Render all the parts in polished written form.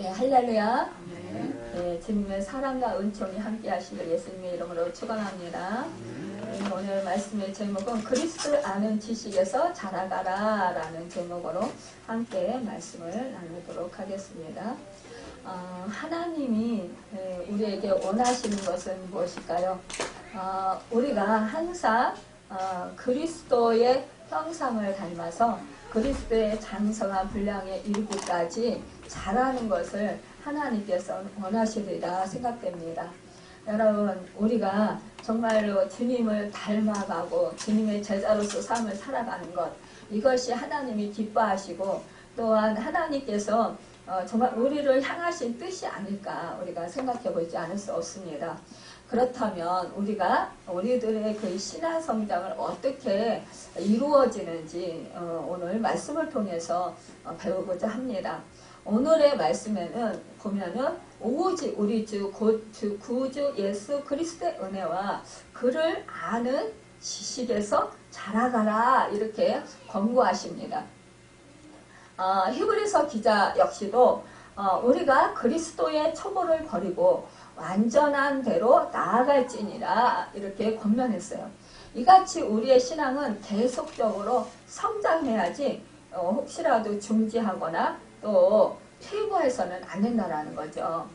예, 할렐루야. 예, 주님의 사랑과 은총이 함께 하시길 예수님의 이름으로 축원합니다. 예, 오늘 말씀의 제목은 그리스도를 아는 지식에서 자라가라 라는 제목으로 함께 말씀을 나누도록 하겠습니다. 하나님이 우리에게 원하시는 것은 무엇일까요? 우리가 항상 그리스도의 형상을 닮아서 그리스도의 장성한 분량에 이르기까지 자라는 것을 하나님께서 원하시리라 생각됩니다. 여러분, 우리가 정말로 주님을 닮아가고 주님의 제자로서 삶을 살아가는 것, 이것이 하나님이 기뻐하시고 또한 하나님께서 정말 우리를 향하신 뜻이 아닐까 우리가 생각해 보지 않을 수 없습니다. 그렇다면 우리들의 그 신앙 성장을 어떻게 이루어지는지 오늘 말씀을 통해서 배우고자 합니다. 오늘의 말씀에는 보면은 오직 우리 주 구주 예수 그리스도의 은혜와 그를 아는 지식에서 자라가라 이렇게 권고하십니다. 히브리서 기자 역시도 우리가 그리스도의 첩보를 버리고 완전한 대로 나아갈지니라 이렇게 권면했어요. 이같이 우리의 신앙은 계속적으로 성장해야지 혹시라도 중지하거나 또 퇴보해서는 안 된다는 거죠.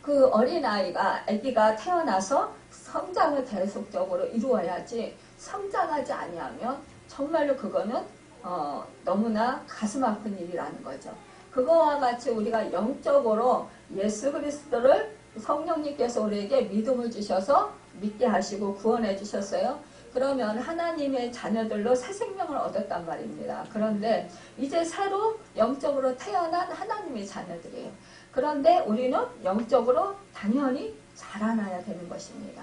그 아기가 태어나서 성장을 계속적으로 이루어야지 성장하지 아니하면 정말로 그거는 너무나 가슴 아픈 일이라는 거죠. 그거와 같이 우리가 영적으로 예수 그리스도를 성령님께서 우리에게 믿음을 주셔서 믿게 하시고 구원해 주셨어요. 그러면 하나님의 자녀들로 새 생명을 얻었단 말입니다. 그런데 이제 새로 영적으로 태어난 하나님의 자녀들이에요. 그런데 우리는 영적으로 당연히 자라나야 되는 것입니다.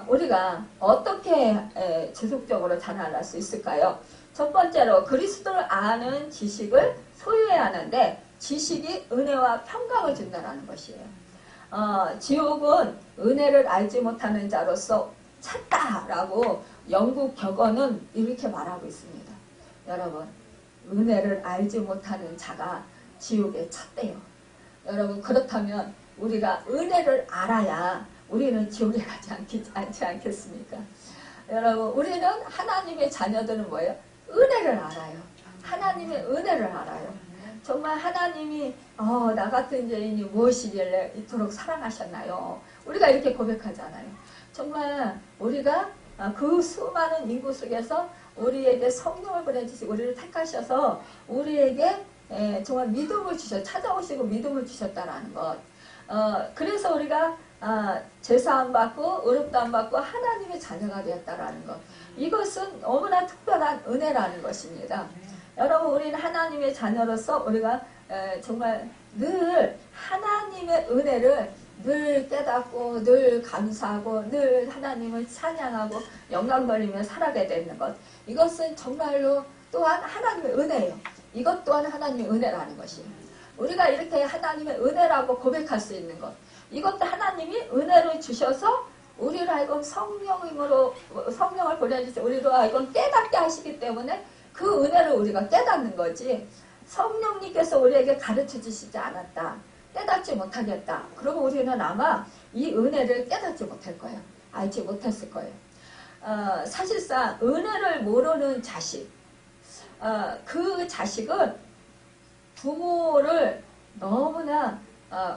우리가 어떻게 지속적으로 자라날 수 있을까요? 첫 번째로 그리스도를 아는 지식을 소유해야 하는데 지식이 은혜와 평강을 준다는 것이에요. 지옥은 은혜를 알지 못하는 자로서 찼다라고 영국 격언은 이렇게 말하고 있습니다. 여러분, 은혜를 알지 못하는 자가 지옥에 찼대요. 여러분, 그렇다면 우리가 은혜를 알아야 우리는 지옥에 가지 않지 않겠습니까? 여러분, 우리는 하나님의 자녀들은 뭐예요? 은혜를 알아요. 하나님의 은혜를 알아요. 정말 하나님이 나 같은 죄인이 무엇이길래 이토록 사랑하셨나요? 우리가 이렇게 고백하잖아요. 정말 우리가 그 수많은 인구 속에서 우리에게 성령을 보내주시고 우리를 택하셔서 우리에게 정말 믿음을 찾아오시고 믿음을 주셨다라는 것. 그래서 우리가 제사함 받고 의롭다 안 받고 하나님의 자녀가 되었다라는 것. 이것은 너무나 특별한 은혜라는 것입니다. 여러분, 우리는 하나님의 자녀로서 우리가 정말 늘 하나님의 은혜를 늘 깨닫고 늘 감사하고 늘 하나님을 찬양하고 영광 돌리며 살아가야 되는 것. 이것은 정말로 또한 하나님의 은혜예요. 이것 또한 하나님의 은혜라는 것이에요. 우리가 이렇게 하나님의 은혜라고 고백할 수 있는 것. 이것도 하나님이 은혜를 주셔서 우리를 하여금 성령을 보내주셔서 우리로 하여금 깨닫게 하시기 때문에 그 은혜를 우리가 깨닫는 거지. 성령님께서 우리에게 가르쳐 주시지 않았다. 깨닫지 못하겠다. 그러면 우리는 아마 이 은혜를 깨닫지 못할 거예요. 알지 못했을 거예요. 사실상 은혜를 모르는 자식, 그 자식은 부모를 너무나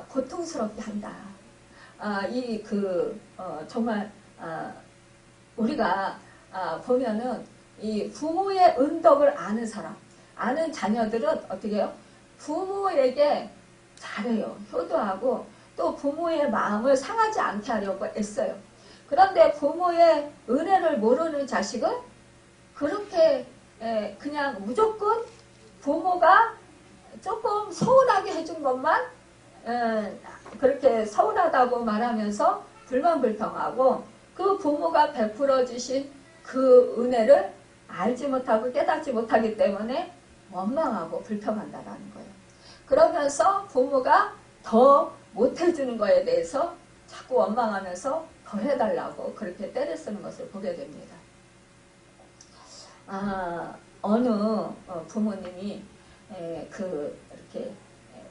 고통스럽게 한다. 정말 우리가 보면은 이 부모의 은덕을 아는 사람, 아는 자녀들은 어떻게 해요? 부모에게 잘해요. 효도하고 또 부모의 마음을 상하지 않게 하려고 애써요. 그런데 부모의 은혜를 모르는 자식은 그렇게 그냥 무조건 부모가 조금 서운하게 해준 것만 그렇게 서운하다고 말하면서 불만불평하고 그 부모가 베풀어 주신 그 은혜를 알지 못하고 깨닫지 못하기 때문에 원망하고 불평한다라는 거예요. 그러면서 부모가 더 못해주는 거에 대해서 자꾸 원망하면서 더 해달라고 그렇게 때를 쓰는 것을 보게 됩니다. 어느 부모님이 이렇게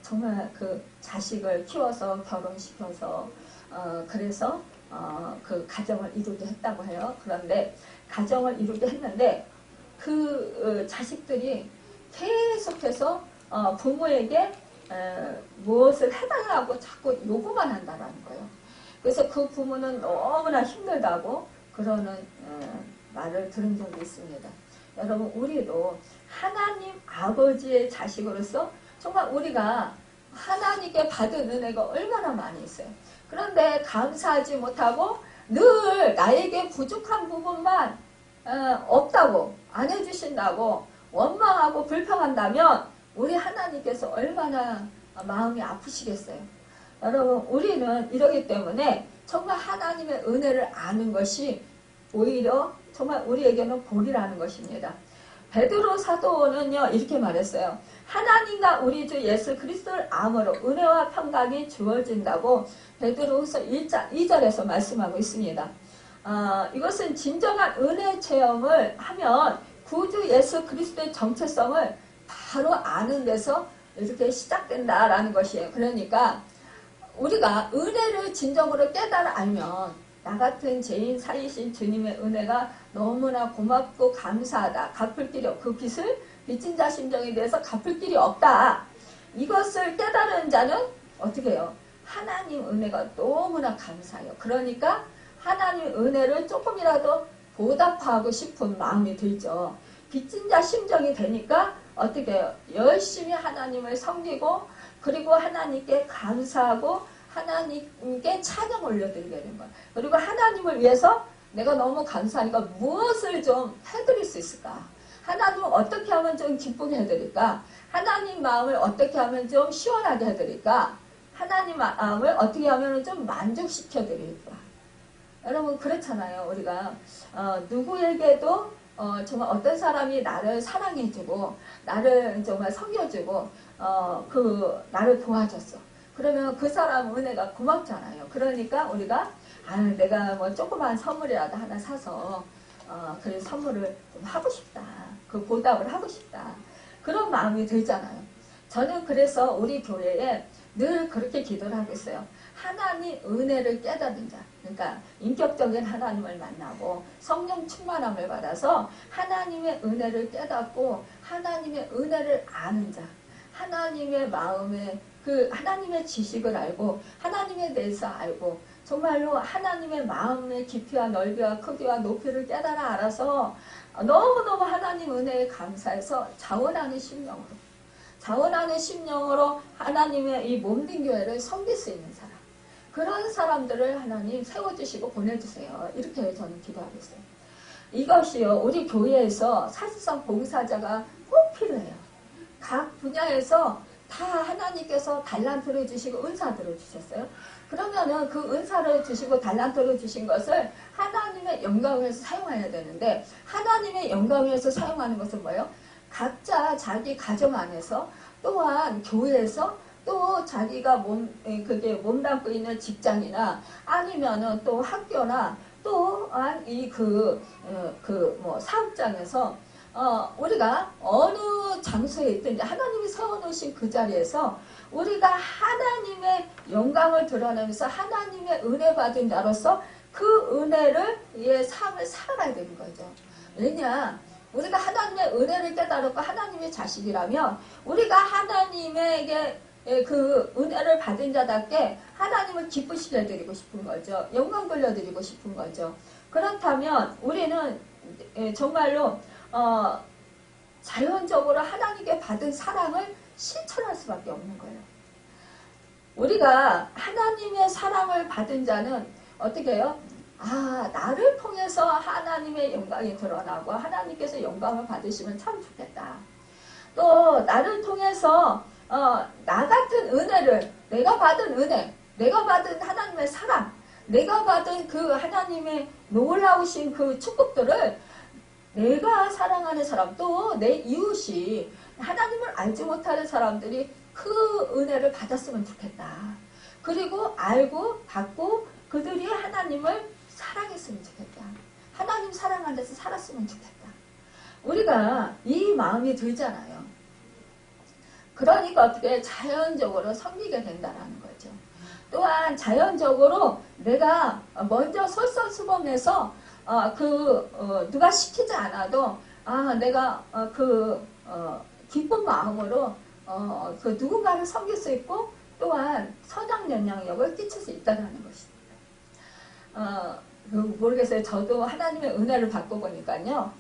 정말 그 자식을 키워서 결혼시켜서 그래서 그 가정을 이루게 했다고 해요. 그런데 가정을 이루게 했는데 그 자식들이 계속해서 부모에게 무엇을 해달라고 자꾸 요구만 한다는 거예요. 그래서 그 부모는 너무나 힘들다고 그러는 말을 들은 적이 있습니다. 여러분, 우리도 하나님 아버지의 자식으로서 정말 우리가 하나님께 받은 은혜가 얼마나 많이 있어요. 그런데 감사하지 못하고 늘 나에게 부족한 부분만 없다고, 안 해주신다고 원망하고 불평한다면 우리 하나님께서 얼마나 마음이 아프시겠어요. 여러분, 우리는 이러기 때문에 정말 하나님의 은혜를 아는 것이 오히려 정말 우리에게는 복이라는 것입니다. 베드로 사도는요, 이렇게 말했어요. 하나님과 우리 주 예수 그리스도를 암으로 은혜와 평강이 주어진다고 베드로후서 1장 2절에서 말씀하고 있습니다. 이것은 진정한 은혜 체험을 하면 구주 예수 그리스도의 정체성을 바로 아는 데서 이렇게 시작된다라는 것이에요. 그러니까 우리가 은혜를 진정으로 깨달아 알면 나 같은 죄인 살리신 주님의 은혜가 너무나 고맙고 감사하다. 갚을 길이 그 빚을 빚진 자 심정에 대해서 갚을 길이 없다. 이것을 깨달은 자는 어떻게 해요? 하나님 은혜가 너무나 감사해요. 그러니까 하나님 은혜를 조금이라도 보답하고 싶은 마음이 들죠. 빚진 자 심정이 되니까 어떻게 해요? 열심히 하나님을 섬기고 그리고 하나님께 감사하고 하나님께 찬양 올려드리게 되는 거예요. 그리고 하나님을 위해서 내가 너무 감사하니까 무엇을 좀 해드릴 수 있을까? 하나님을 어떻게 하면 좀 기쁘게 해드릴까? 하나님 마음을 어떻게 하면 좀 시원하게 해드릴까? 하나님 마음을 어떻게 하면 좀 만족시켜드릴까? 여러분, 그렇잖아요. 우리가 누구에게도 정말 어떤 사람이 나를 사랑해주고 나를 정말 섬겨주고 나를 도와줬어. 그러면 그 사람 은혜가 고맙잖아요. 그러니까 우리가 내가 뭐 조그만 선물이라도 하나 사서 그 선물을 좀 하고 싶다. 그 보답을 하고 싶다. 그런 마음이 들잖아요. 저는 그래서 우리 교회에 늘 그렇게 기도를 하고 있어요. 하나님 은혜를 깨닫는 자. 그러니까 인격적인 하나님을 만나고 성령 충만함을 받아서 하나님의 은혜를 깨닫고 하나님의 은혜를 아는 자. 하나님의 마음에 그 하나님의 지식을 알고 하나님에 대해서 알고 정말로 하나님의 마음의 깊이와 넓이와 크기와 높이를 깨달아 알아서 너무너무 하나님 은혜에 감사해서 자원하는 심령으로 하나님의 이 몸된 교회를 섬길 수 있는 사람, 그런 사람들을 하나님 세워주시고 보내주세요. 이렇게 저는 기도하고 있어요. 이것이요, 우리 교회에서 사실상 봉사자가 꼭 필요해요. 각 분야에서 다 하나님께서 달란트를 주시고 은사들을 주셨어요. 그러면은 그 은사를 주시고 달란트를 주신 것을 하나님의 영광을 위해서 사용해야 되는데, 하나님의 영광을 위해서 사용하는 것은 뭐예요? 각자 자기 가정 안에서 또한 교회에서 또 자기가 그게 몸담고 있는 직장이나 아니면은 또 학교나 또한 사업장에서 우리가 어느 장소에 있든지 하나님이 세워놓으신 그 자리에서 우리가 하나님의 영광을 드러내면서 하나님의 은혜 받은 자로서 그 은혜의 삶을 살아가야 되는 거죠. 왜냐? 우리가 하나님의 은혜를 깨달았고 하나님의 자식이라면 우리가 하나님에게 그 은혜를 받은 자답게 하나님을 기쁘시게 해드리고 싶은 거죠. 영광 돌려드리고 싶은 거죠. 그렇다면 우리는 정말로 자연적으로 하나님께 받은 사랑을 실천할 수밖에 없는 거예요. 우리가 하나님의 사랑을 받은 자는 어떻게 해요? 나를 통해서 하나님의 영광이 드러나고 하나님께서 영광을 받으시면 참 좋겠다. 또 나를 통해서 나 같은 은혜를, 내가 받은 은혜, 내가 받은 하나님의 사랑, 내가 받은 그 하나님의 놀라우신 그 축복들을 내가 사랑하는 사람, 또 내 이웃이 하나님을 알지 못하는 사람들이 그 은혜를 받았으면 좋겠다. 그리고 알고 받고 그들이 하나님을 사랑했으면 좋겠다. 하나님 사랑하는 데서 살았으면 좋겠다. 우리가 이 마음이 들잖아요. 그러니까 어떻게 자연적으로 섬기게 된다라는 거죠. 또한 자연적으로 내가 먼저 솔선수범해서 누가 시키지 않아도 내가 기쁜 마음으로 그 누군가를 섬길 수 있고 또한 선한 영향력을 끼칠 수 있다는 것입니다. 모르겠어요. 저도 하나님의 은혜를 받고 보니까요.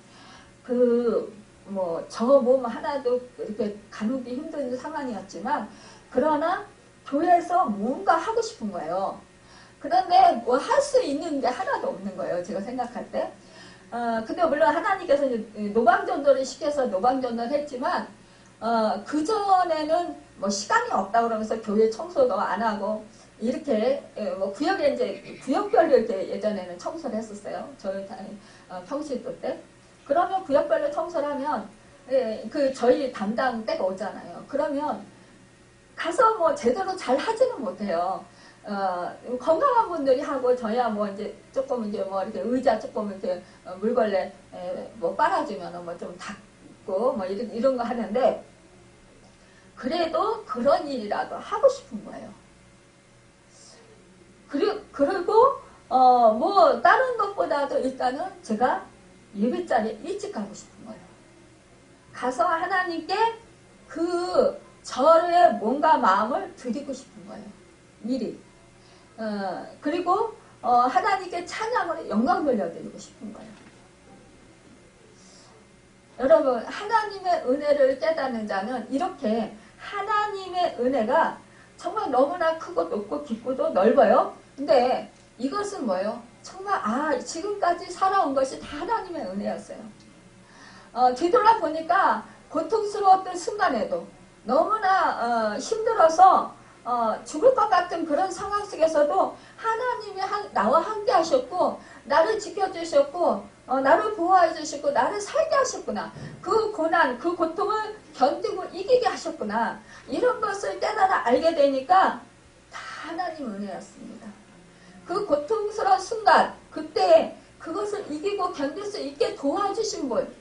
저 몸 하나도 이렇게 가누기 힘든 상황이었지만, 그러나 교회에서 뭔가 하고 싶은 거예요. 그런데 뭐 할 수 있는 게 하나도 없는 거예요. 제가 생각할 때. 근데 물론 하나님께서 노방전도를 시켜서 노방전도를 했지만, 그전에는 뭐 시간이 없다 그러면서 교회 청소도 안 하고, 이렇게, 구역에 이제, 구역별로 이렇게 예전에는 청소를 했었어요. 저희 평시도 때. 그러면 구역별로 청소를 하면, 저희 담당 때가 오잖아요. 그러면 가서 뭐 제대로 잘 하지는 못해요. 건강한 분들이 하고, 저야 뭐 이제 조금 이제 뭐 이렇게 의자 조금 이렇게 물걸레 뭐 빨아주면 뭐 좀 닦고 뭐 이런 거 하는데, 그래도 그런 일이라도 하고 싶은 거예요. 그리고 뭐 다른 것보다도 일단은 제가 예배 자리에 일찍 가고 싶은 거예요. 가서 하나님께 저의 뭔가 마음을 드리고 싶은 거예요. 미리. 그리고 하나님께 찬양으로 영광 돌려드리고 싶은 거예요. 여러분, 하나님의 은혜를 깨닫는 자는 이렇게 하나님의 은혜가 정말 너무나 크고 높고 깊고도 넓어요. 근데 이것은 뭐예요? 정말 지금까지 살아온 것이 다 하나님의 은혜였어요. 뒤돌아 보니까 고통스러웠던 순간에도 너무나 힘들어서 죽을 것 같은 그런 상황 속에서도 하나님이 나와 함께 하셨고, 나를 지켜주셨고, 나를 보호해 주시고, 나를 살게 하셨구나. 그 고난, 그 고통을 견디고 이기게 하셨구나. 이런 것을 깨달아 알게 되니까 다 하나님 은혜였습니다. 그 고통스러운 순간, 그때 그것을 이기고 견딜 수 있게 도와주신 분,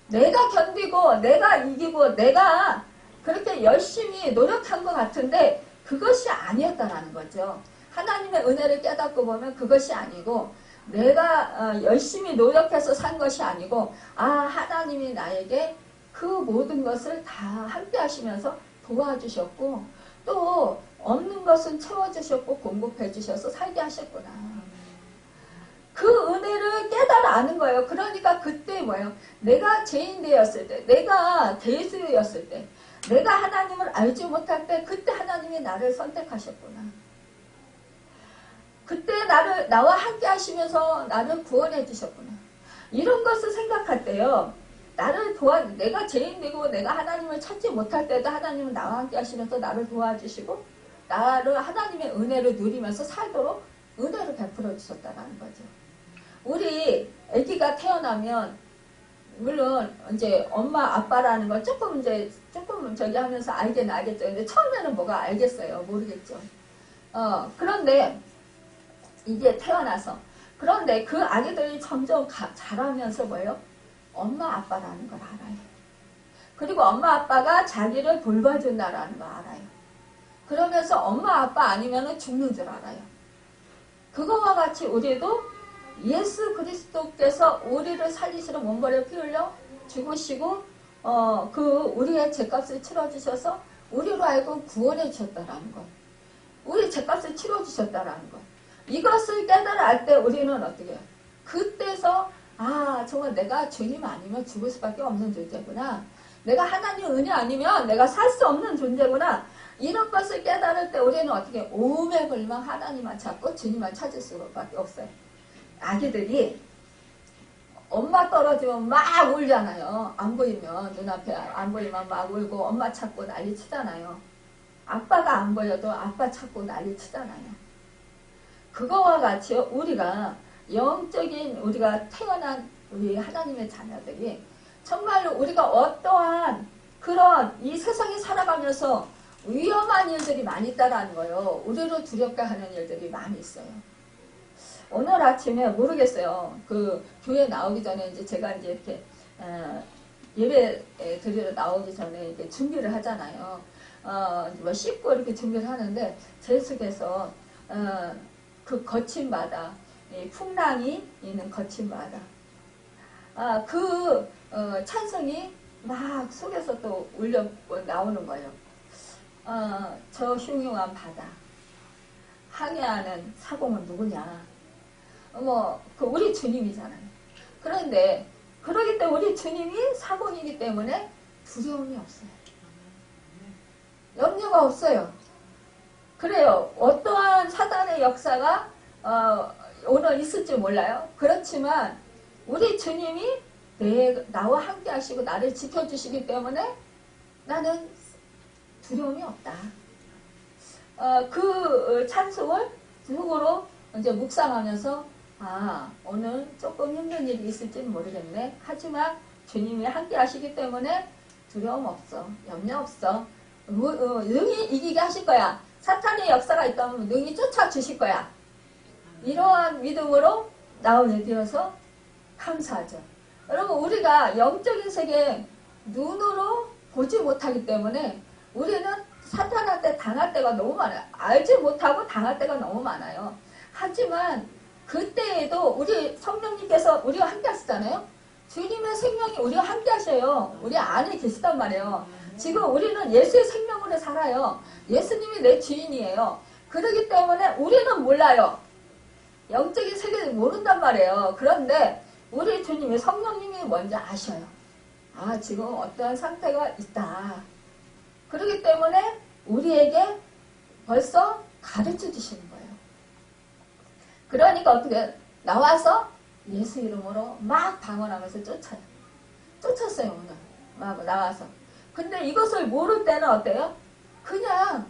내가 견디고 내가 이기고 내가 그렇게 열심히 노력한 것 같은데 그것이 아니었다라는 거죠. 하나님의 은혜를 깨닫고 보면 그것이 아니고, 내가 열심히 노력해서 산 것이 아니고, 하나님이 나에게 그 모든 것을 다 함께 하시면서 도와주셨고, 또 없는 것은 채워주셨고 공급해 주셔서 살게 하셨구나. 그 은혜를 깨달아 아는 거예요. 그러니까 그때 뭐예요? 내가 죄인 되었을 때, 내가 대수였을 때, 내가 하나님을 알지 못할 때, 그때 하나님이 나를 선택하셨구나. 그때 나와 함께 하시면서 나를 구원해 주셨구나. 이런 것을 생각할 때요, 내가 죄인 되고 내가 하나님을 찾지 못할 때도 하나님은 나와 함께 하시면서 나를 도와주시고, 나를 하나님의 은혜를 누리면서 살도록 은혜를 베풀어 주셨다는 거죠. 우리 아기가 태어나면 물론 이제 엄마 아빠라는 걸 조금 저기 하면서 알겠는 알겠죠. 근데 처음에는 뭐가 알겠어요. 모르겠죠. 그런데 이제 태어나서, 그런데 그 아기들이 점점 자라면서 뭐예요? 엄마 아빠라는 걸 알아요. 그리고 엄마 아빠가 자기를 돌봐준다라는 걸 알아요. 그러면서 엄마 아빠 아니면 죽는 줄 알아요. 그거와 같이 우리도 예수 그리스도께서 우리를 살리시러 몸버려 피 흘려 죽으시고 우리의 죄값을 치러주셔서 우리로 알고 구원해 주셨다라는 것, 우리 죄값을 치러주셨다라는 것, 이것을 깨달아 알 때 우리는 어떻게 해요? 그때서 정말 내가 주님 아니면 죽을 수밖에 없는 존재구나, 내가 하나님 은혜 아니면 내가 살 수 없는 존재구나, 이런 것을 깨달을 때 우리는 어떻게 해요? 오매불망 하나님만 찾고 주님만 찾을 수밖에 없어요. 아기들이 엄마 떨어지면 막 울잖아요. 안 보이면, 눈앞에 안 보이면 막 울고 엄마 찾고 난리 치잖아요. 아빠가 안 보여도 아빠 찾고 난리 치잖아요. 그거와 같이 우리가 영적인, 우리가 태어난 우리 하나님의 자녀들이 정말로 우리가 어떠한 그런 이 세상에 살아가면서 위험한 일들이 많이 있다라는 거예요. 우리를 두렵게 하는 일들이 많이 있어요. 오늘 아침에 모르겠어요. 그 교회 나오기 전에 이제 제가 이제 이렇게 예배 드리러 나오기 전에 이렇게 준비를 하잖아요. 뭐 씻고 이렇게 준비를 하는데 제 속에서 그 거친 바다, 이 풍랑이 있는 거친 바다, 찬성이 막 속에서 또 울려 나오는 거예요. 저 흉흉한 바다, 항해하는 사공은 누구냐? 그 우리 주님이잖아요. 그런데 그러기 때문에 우리 주님이 사공이기 때문에 두려움이 없어요. 염려가 없어요. 그래요. 어떠한 사단의 역사가 오늘 있을지 몰라요. 그렇지만 우리 주님이 나와 함께 하시고 나를 지켜주시기 때문에 나는 두려움이 없다. 그 찬송을 속으로 이제 묵상하면서 오늘 조금 힘든 일이 있을지는 모르겠네. 하지만 주님이 함께 하시기 때문에 두려움 없어. 염려 없어. 능히 이기게 하실 거야. 사탄의 역사가 있다면 능히 쫓아주실 거야. 이러한 믿음으로 나오게 되어서 감사하죠. 여러분, 우리가 영적인 세계 눈으로 보지 못하기 때문에 우리는 사탄한테 당할 때가 너무 많아요. 알지 못하고 당할 때가 너무 많아요. 하지만 그때에도 우리 성령님께서 우리와 함께 하시잖아요. 주님의 생명이 우리와 함께 하셔요. 우리 안에 계시단 말이에요. 지금 우리는 예수의 생명으로 살아요. 예수님이 내 주인이에요. 그렇기 때문에 우리는 몰라요. 영적인 세계를 모른단 말이에요. 그런데 우리 주님이 성령님이 먼저 아셔요. 지금 어떠한 상태가 있다. 그렇기 때문에 우리에게 벌써 가르쳐 주시는 거예요. 그러니까 어떻게 나와서 예수 이름으로 막 방언하면서 쫓아요. 쫓았어요. 오늘 막 나와서. 근데 이것을 모를 때는 어때요? 그냥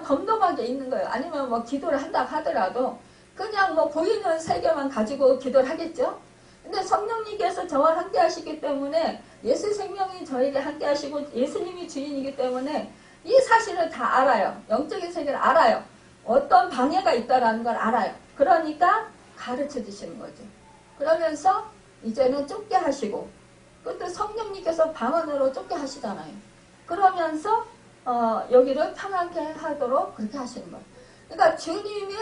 덤덤하게 있는 거예요. 아니면 기도를 한다 하더라도 그냥 보이는 세계만 가지고 기도를 하겠죠. 근데 성령님께서 저와 함께 하시기 때문에 예수 생명이 저에게 함께 하시고 예수님이 주인이기 때문에 이 사실을 다 알아요. 영적인 세계를 알아요. 어떤 방해가 있다라는 걸 알아요. 그러니까 가르쳐 주시는 거죠. 그러면서 이제는 쫓게 하시고 그것도 성령님께서 방언으로 쫓게 하시잖아요. 그러면서 여기를 편하게 하도록 그렇게 하시는 거예요. 그러니까 주님의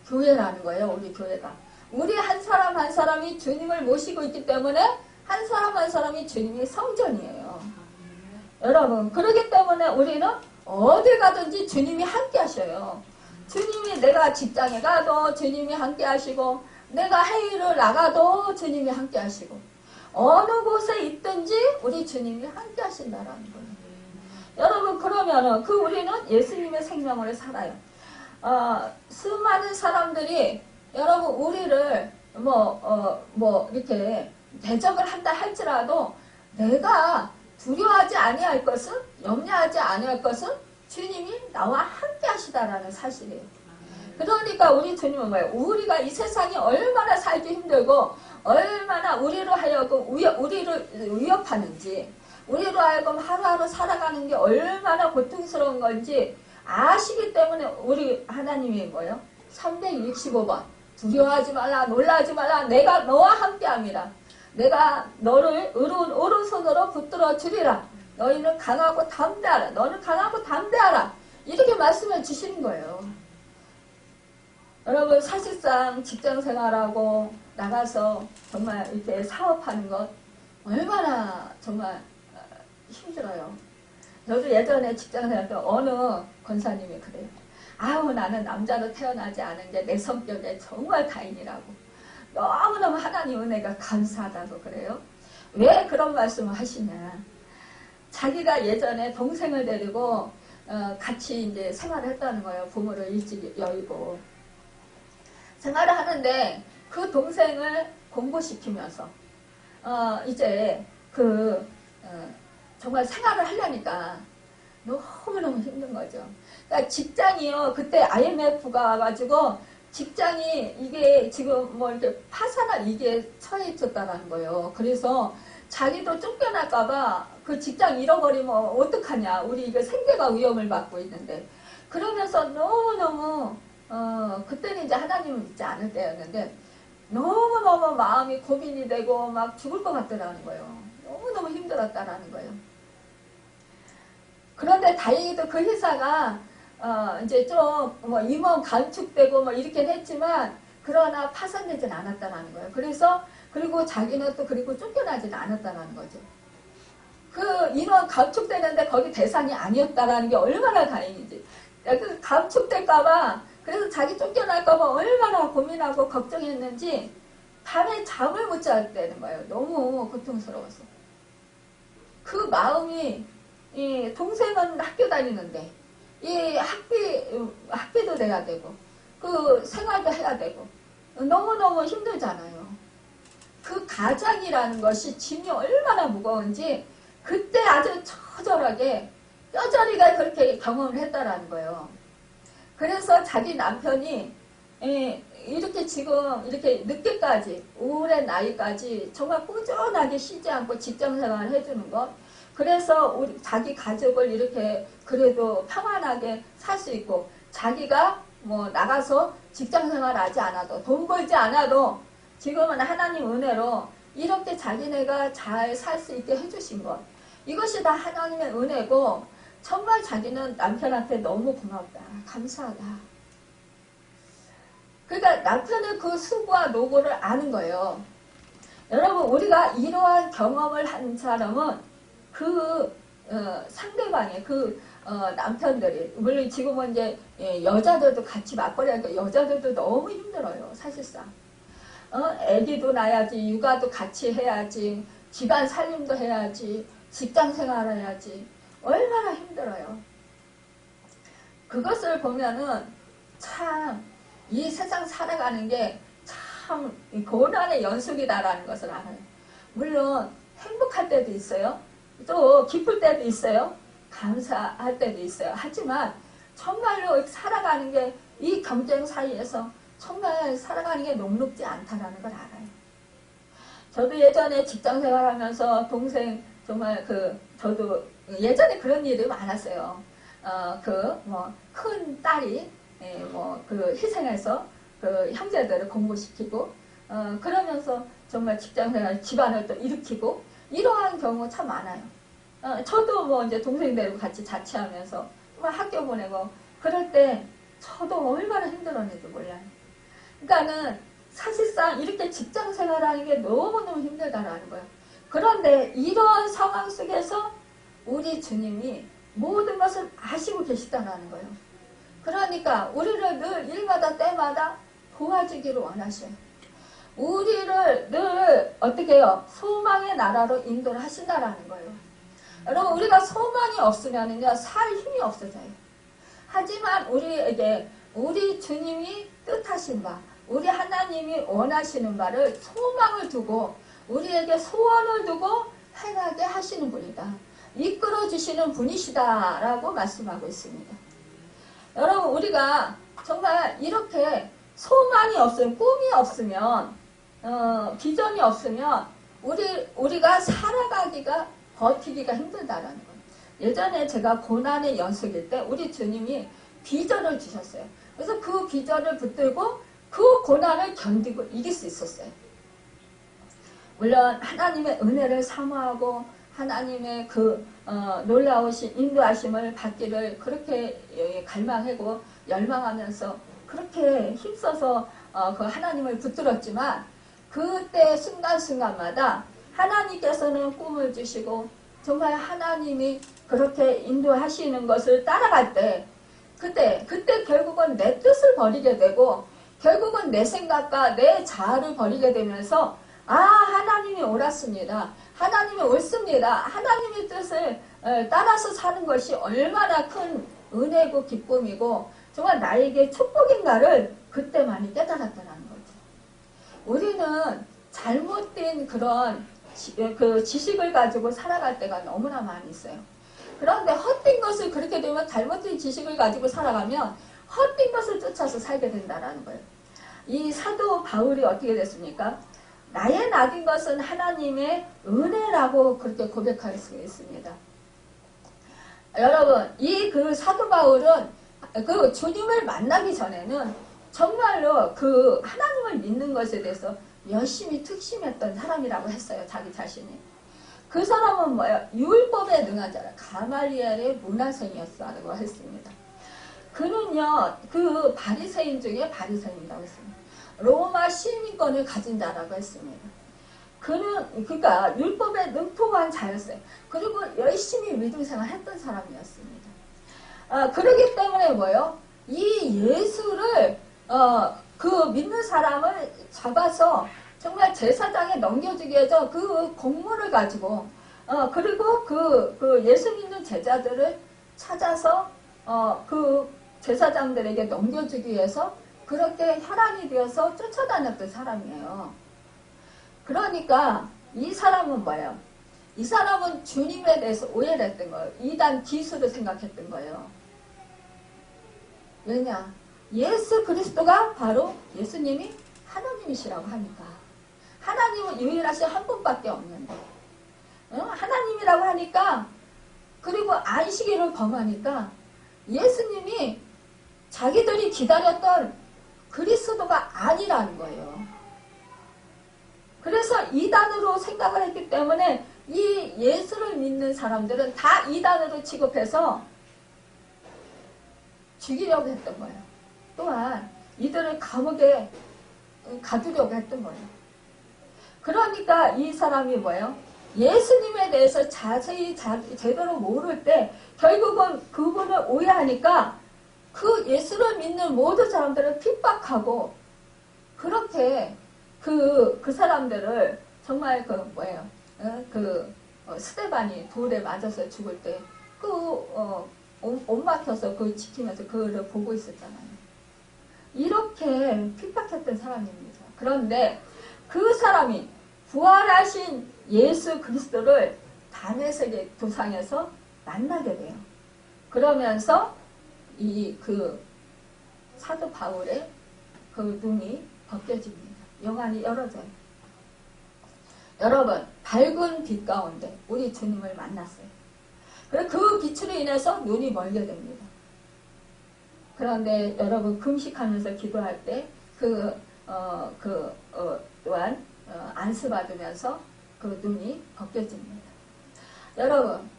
교회라는 거예요. 우리 교회가. 우리 한 사람 한 사람이 주님을 모시고 있기 때문에 한 사람 한 사람이 주님의 성전이에요. 여러분, 그렇기 때문에 우리는 어딜 가든지 주님이 함께 하셔요. 주님이 내가 직장에 가도 주님이 함께 하시고 내가 해외를 나가도 주님이 함께 하시고 어느 곳에 있든지 우리 주님이 함께 하신다라는 거예요. 여러분, 그러면은 우리는 예수님의 생명으로 살아요. 수많은 사람들이 여러분 우리를 이렇게 대적을 한다 할지라도 내가 두려워하지 아니할 것은, 염려하지 아니할 것은 주님이 나와 함께 하시다라는 사실이에요. 그러니까 우리 주님은 뭐예요? 우리가 이 세상이 얼마나 살기 힘들고 얼마나 우리로 하여금 우리를 위협하는지, 우리로 하여금 하루하루 살아가는 게 얼마나 고통스러운 건지 아시기 때문에 우리 하나님이 뭐예요? 365번 두려워하지 말라, 놀라지 말라, 내가 너와 함께함이라. 내가 너를 의로운 오른손으로 붙들어 주리라. 너희는 강하고 담대하라. 너는 강하고 담대하라. 이렇게 말씀을 주시는 거예요. 여러분, 사실상 직장 생활하고 나가서 정말 이렇게 사업하는 것 얼마나 정말 힘들어요. 저도 예전에 직장 생활 때 어느 권사님이 그래요. 나는 남자로 태어나지 않은 게 내 성격에 정말 다행이라고. 너무너무 하나님 은혜가 감사하다고 그래요. 왜 그런 말씀을 하시냐. 자기가 예전에 동생을 데리고 같이 이제 생활을 했다는 거예요. 부모를 일찍 여의고. 생활을 하는데 그 동생을 공부시키면서 이제 정말 생활을 하려니까 너무너무 힘든 거죠. 그러니까 직장이요. 그때 IMF가 와가지고 직장이 이게 지금 이렇게 파산할 이게 처해 있었다는 거예요. 그래서 자기도 쫓겨날까봐 그 직장 잃어버리면 어떡하냐. 우리 이거 생계가 위험을 받고 있는데. 그러면서 너무너무 그때는 이제 하나님을 믿지 않을 때였는데 너무너무 마음이 고민이 되고 막 죽을 것 같더라는 거예요. 너무너무 힘들었다라는 거예요. 그런데 다행히도 그 회사가 이제 좀 뭐 임원 감축되고 뭐 이렇게 했지만 그러나 파산되진 않았다는 거예요. 그래서 그리고 자기는 또 그리고 쫓겨나진 않았다는 거죠. 그 인원 감축되는데 거기 대상이 아니었다라는 게 얼마나 다행이지. 그 감축될까봐 그래서 자기 쫓겨날까봐 얼마나 고민하고 걱정했는지 밤에 잠을 못 잤다는 거예요. 너무 고통스러워서. 그 마음이 이 동생은 학교 다니는데 이 학비도 내야 되고 그 생활도 해야 되고 너무너무 힘들잖아요. 그 가장이라는 것이 짐이 얼마나 무거운지 그때 아주 처절하게 뼈저리가 그렇게 경험을 했다라는 거예요. 그래서 자기 남편이 이렇게 지금 이렇게 늦게까지 오랜 나이까지 정말 꾸준하게 쉬지 않고 직장생활을 해주는 것, 그래서 자기 가족을 이렇게 그래도 평안하게 살 수 있고 자기가 뭐 나가서 직장생활 하지 않아도 돈 벌지 않아도 지금은 하나님 은혜로 이렇게 자기네가 잘 살 수 있게 해주신 것, 이것이 다 하나님의 은혜고 정말 자기는 남편한테 너무 고맙다, 감사하다. 그러니까 남편의 그 수고와 노고를 아는 거예요. 여러분, 우리가 이러한 경험을 한 사람은 그 상대방의 그 남편들이, 물론 지금은 이제 여자들도 같이 맞벌이 하니까 여자들도 너무 힘들어요, 사실상. 애기도 낳아야지, 육아도 같이 해야지, 집안 살림도 해야지, 직장 생활을 해야지, 얼마나 힘들어요. 그것을 보면은 참 이 세상 살아가는 게 참 고난의 연속이다라는 것을 알아요. 물론 행복할 때도 있어요. 또 기쁠 때도 있어요. 감사할 때도 있어요. 하지만 정말로 살아가는 게 이 경쟁 사이에서 정말 살아가는 게 녹록지 않다라는 걸 알아요. 저도 예전에 직장 생활하면서 동생 정말 저도 예전에 그런 일이 많았어요. 큰 딸이 희생해서 그 형제들을 공부시키고 그러면서 정말 직장생활 집안을 또 일으키고 이러한 경우 참 많아요. 저도 뭐 이제 동생들과 같이 자취하면서 학교 보내고 그럴 때 저도 얼마나 힘들었는지 몰라요. 그러니까는 사실상 이렇게 직장생활하는 게 너무너무 힘들다라는 거예요. 그런데 이러한 상황 속에서 우리 주님이 모든 것을 아시고 계시다는 거예요. 그러니까 우리를 늘 일마다 때마다 도와주기를 원하셔요. 우리를 늘 어떻게 해요? 소망의 나라로 인도를 하신다라는 거예요. 여러분, 우리가 소망이 없으면은요, 살 힘이 없어져요. 하지만 우리에게 우리 주님이 뜻하신 바, 우리 하나님이 원하시는 바를 소망을 두고 우리에게 소원을 두고 행하게 하시는 분이다. 이끌어 주시는 분이시다라고 말씀하고 있습니다. 여러분, 우리가 정말 이렇게 소망이 없으면, 꿈이 없으면, 비전이 없으면 우리가 살아가기가, 버티기가 힘들다라는 거예요. 예전에 제가 고난의 연속일 때 우리 주님이 비전을 주셨어요. 그래서 그 비전을 붙들고 그 고난을 견디고 이길 수 있었어요. 물론 하나님의 은혜를 사모하고 하나님의 놀라우신 인도하심을 받기를 그렇게 갈망하고 열망하면서 그렇게 힘써서 그 하나님을 붙들었지만 그때 순간순간마다 하나님께서는 꿈을 주시고 정말 하나님이 그렇게 인도하시는 것을 따라갈 때 그때 결국은 내 뜻을 버리게 되고 결국은 내 생각과 내 자아를 버리게 되면서 하나님이 옳았습니다. 하나님이 옳습니다. 하나님의 뜻을 따라서 사는 것이 얼마나 큰 은혜고 기쁨이고 정말 나에게 축복인가를 그때 많이 깨달았다는 거죠. 우리는 잘못된 그런 지식을 가지고 살아갈 때가 너무나 많이 있어요. 그런데 헛된 것을 그렇게 되면 잘못된 지식을 가지고 살아가면 헛된 것을 쫓아서 살게 된다는 거예요. 이 사도 바울이 어떻게 됐습니까? 나의 낙인 것은 하나님의 은혜라고 그렇게 고백할 수 있습니다. 여러분, 그 사도 바울은 그 주님을 만나기 전에는 정말로 그 하나님을 믿는 것에 대해서 열심히 특심했던 사람이라고 했어요. 자기 자신이. 그 사람은 뭐예요? 율법에 능한 자라. 가말리엘의 문화생이었다고 했습니다. 그는요, 그 바리새인 중에 바리새인이라고 했습니다. 로마 시민권을 가진 자라고 했습니다. 그는 그러니까 율법에 능통한 자였어요. 그리고 열심히 믿음 생활했던 사람이었습니다. 그러기 때문에 뭐예요? 이 예수를 그 믿는 사람을 잡아서 정말 제사장에 넘겨주기 위해서 그 공문을 가지고 그리고 그 예수 믿는 제자들을 찾아서 그 제사장들에게 넘겨주기 위해서 그렇게 혈안이 되어서 쫓아다녔던 사람이에요. 그러니까 이 사람은 뭐예요? 이 사람은 주님에 대해서 오해를 했던 거예요. 이단 기수를 생각했던 거예요. 왜냐? 예수 그리스도가 바로 예수님이 하나님이시라고 하니까. 하나님은 유일하신 한 분밖에 없는데 하나님이라고 하니까 그리고 안식일을 범하니까 예수님이 자기들이 기다렸던 그리스도가 아니라는 거예요. 그래서 이단으로 생각을 했기 때문에 이 예수를 믿는 사람들은 다 이단으로 취급해서 죽이려고 했던 거예요. 또한 이들을 감옥에 가두려고 했던 거예요. 그러니까 이 사람이 뭐예요? 예수님에 대해서 자세히 제대로 모를 때 결국은 그분을 오해하니까 그 예수를 믿는 모든 사람들을 핍박하고 그렇게 그 사람들을 정말 스데반이 돌에 맞아서 죽을 때 옷 막혀서 그걸 지키면서 그를 보고 있었잖아요. 이렇게 핍박했던 사람입니다. 그런데 그 사람이 부활하신 예수 그리스도를 다메섹의 도상에서 만나게 돼요. 그러면서 그 사도 바울의 그 눈이 벗겨집니다. 영안이 열어져요. 여러분, 밝은 빛 가운데 우리 주님을 만났어요. 그래서 그 빛으로 인해서 눈이 멀게 됩니다. 그런데 여러분, 금식하면서 기도할 때 또한 안수받으면서 그 눈이 벗겨집니다. 여러분,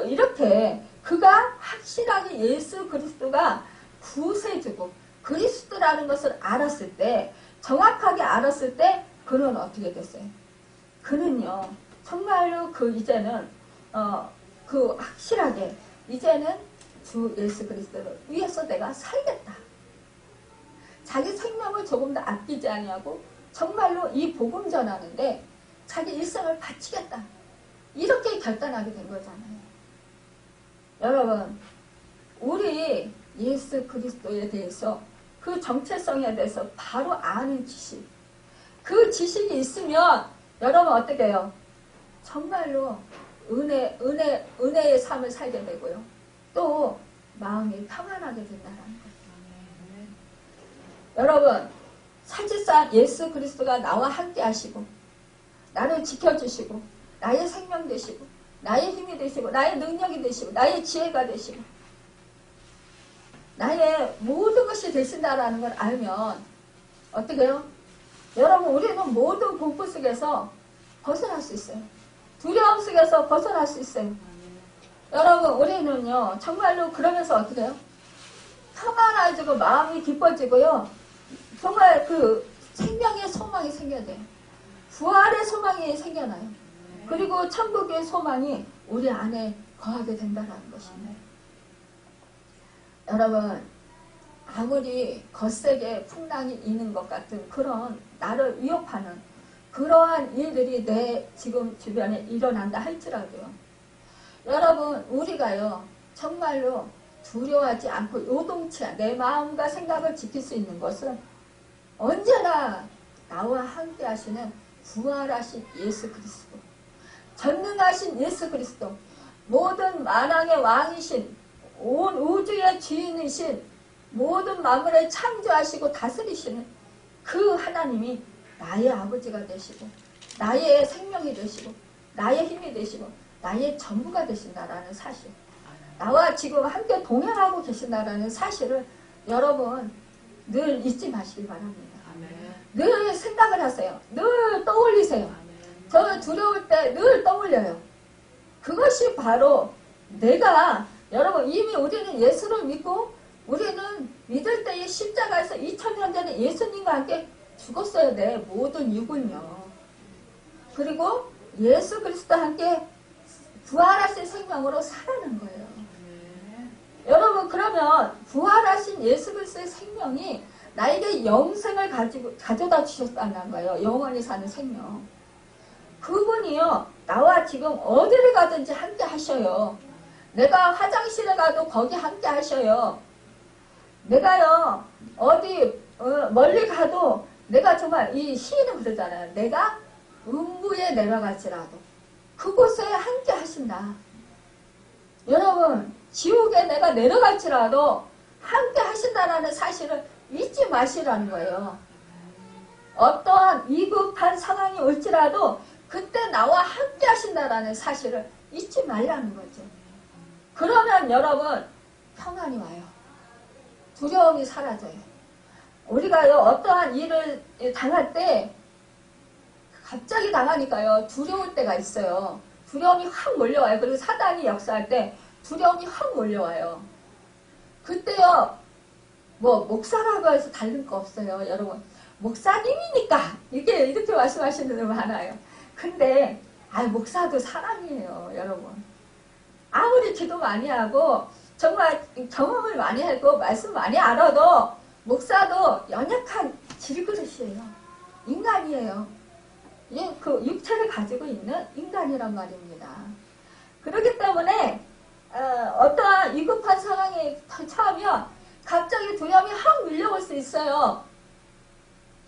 이렇게 그가 확실하게 예수 그리스도가 구세주고 그리스도라는 것을 알았을 때, 정확하게 알았을 때 그는 어떻게 됐어요? 그는요, 정말로 이제는 확실하게 이제는 주 예수 그리스도를 위해서 내가 살겠다. 자기 생명을 조금 더 아끼지 아니하고 정말로 이 복음 전하는데 자기 일생을 바치겠다. 이렇게 결단하게 된 거잖아요. 여러분, 우리 예수 그리스도에 대해서 그 정체성에 대해서 바로 아는 지식, 그 지식이 있으면 여러분 어떻게 해요? 정말로 은혜의 삶을 살게 되고요. 또 마음이 평안하게 된다는 거예요. 여러분, 사실상 예수 그리스도가 나와 함께 하시고 나를 지켜주시고 나의 생명 되시고 나의 힘이 되시고 나의 능력이 되시고 나의 지혜가 되시고 나의 모든 것이 되신다라는 걸 알면 어떻게 해요? 여러분, 우리는 모든 공포 속에서 벗어날 수 있어요. 두려움 속에서 벗어날 수 있어요. 여러분, 우리는요 정말로 그러면서 어떻게 해요? 평안해지고 마음이 기뻐지고요. 정말 그 생명의 소망이 생겨야 돼요. 부활의 소망이 생겨나요. 그리고 천국의 소망이 우리 안에 거하게 된다는 것입니다. 여러분, 아무리 거세게 풍랑이 있는 것 같은 그런 나를 위협하는 그러한 일들이 내 지금 주변에 일어난다 할지라도요. 여러분, 우리가요 정말로 두려워하지 않고 요동치 않 내 마음과 생각을 지킬 수 있는 것은 언제나 나와 함께 하시는 부활하신 예수 그리스도, 전능하신 예수 그리스도, 모든 만왕의 왕이신 온 우주의 주인이신 모든 만물을 창조하시고 다스리시는 그 하나님이 나의 아버지가 되시고 나의 생명이 되시고 나의 힘이 되시고 나의 전부가 되신다라는 사실, 나와 지금 함께 동행하고 계신다라는 사실을 여러분 늘 잊지 마시기 바랍니다. 늘 생각을 하세요. 늘 떠올리세요. 저 두려울 때 늘 떠올려요. 그것이 바로 내가, 여러분 이미 우리는 예수를 믿고 우리는 믿을 때에 십자가에서 2000년 전에 예수님과 함께 죽었어요. 내 모든 육은요. 그리고 예수 그리스도와 함께 부활하신 생명으로 살아난 거예요. 여러분 그러면 부활하신 예수 그리스도의 생명이 나에게 영생을 가져다 주셨다는 거예요. 영원히 사는 생명. 그분이요 나와 지금 어디를 가든지 함께 하셔요. 내가 화장실에 가도 거기 함께 하셔요. 내가요 어디 멀리 가도 내가 정말 이 시인은 그러잖아요. 내가 음부에 내려갈지라도 그곳에 함께 하신다. 여러분 지옥에 내가 내려갈지라도 함께 하신다라는 사실을 잊지 마시라는 거예요. 어떠한 위급한 상황이 올지라도 그때 나와 함께 하신다라는 사실을 잊지 말라는 거죠. 그러면 여러분 평안이 와요. 두려움이 사라져요. 우리가요 어떠한 일을 당할 때 갑자기 당하니까요 두려울 때가 있어요. 두려움이 확 몰려와요. 그리고 사단이 역사할 때 두려움이 확 몰려와요. 그때요 뭐 목사라고 해서 다른 거 없어요. 여러분 목사님이니까 이렇게 말씀하시는 분들 많아요. 근데 목사도 사람이에요. 여러분 아무리 기도 많이 하고 정말 경험을 많이 하고 말씀 많이 알아도 목사도 연약한 질그릇이에요. 인간이에요. 그 육체를 가지고 있는 인간이란 말입니다. 그렇기 때문에 어떠한 위급한 상황에 처하면 갑자기 두려움이 확 밀려올 수 있어요.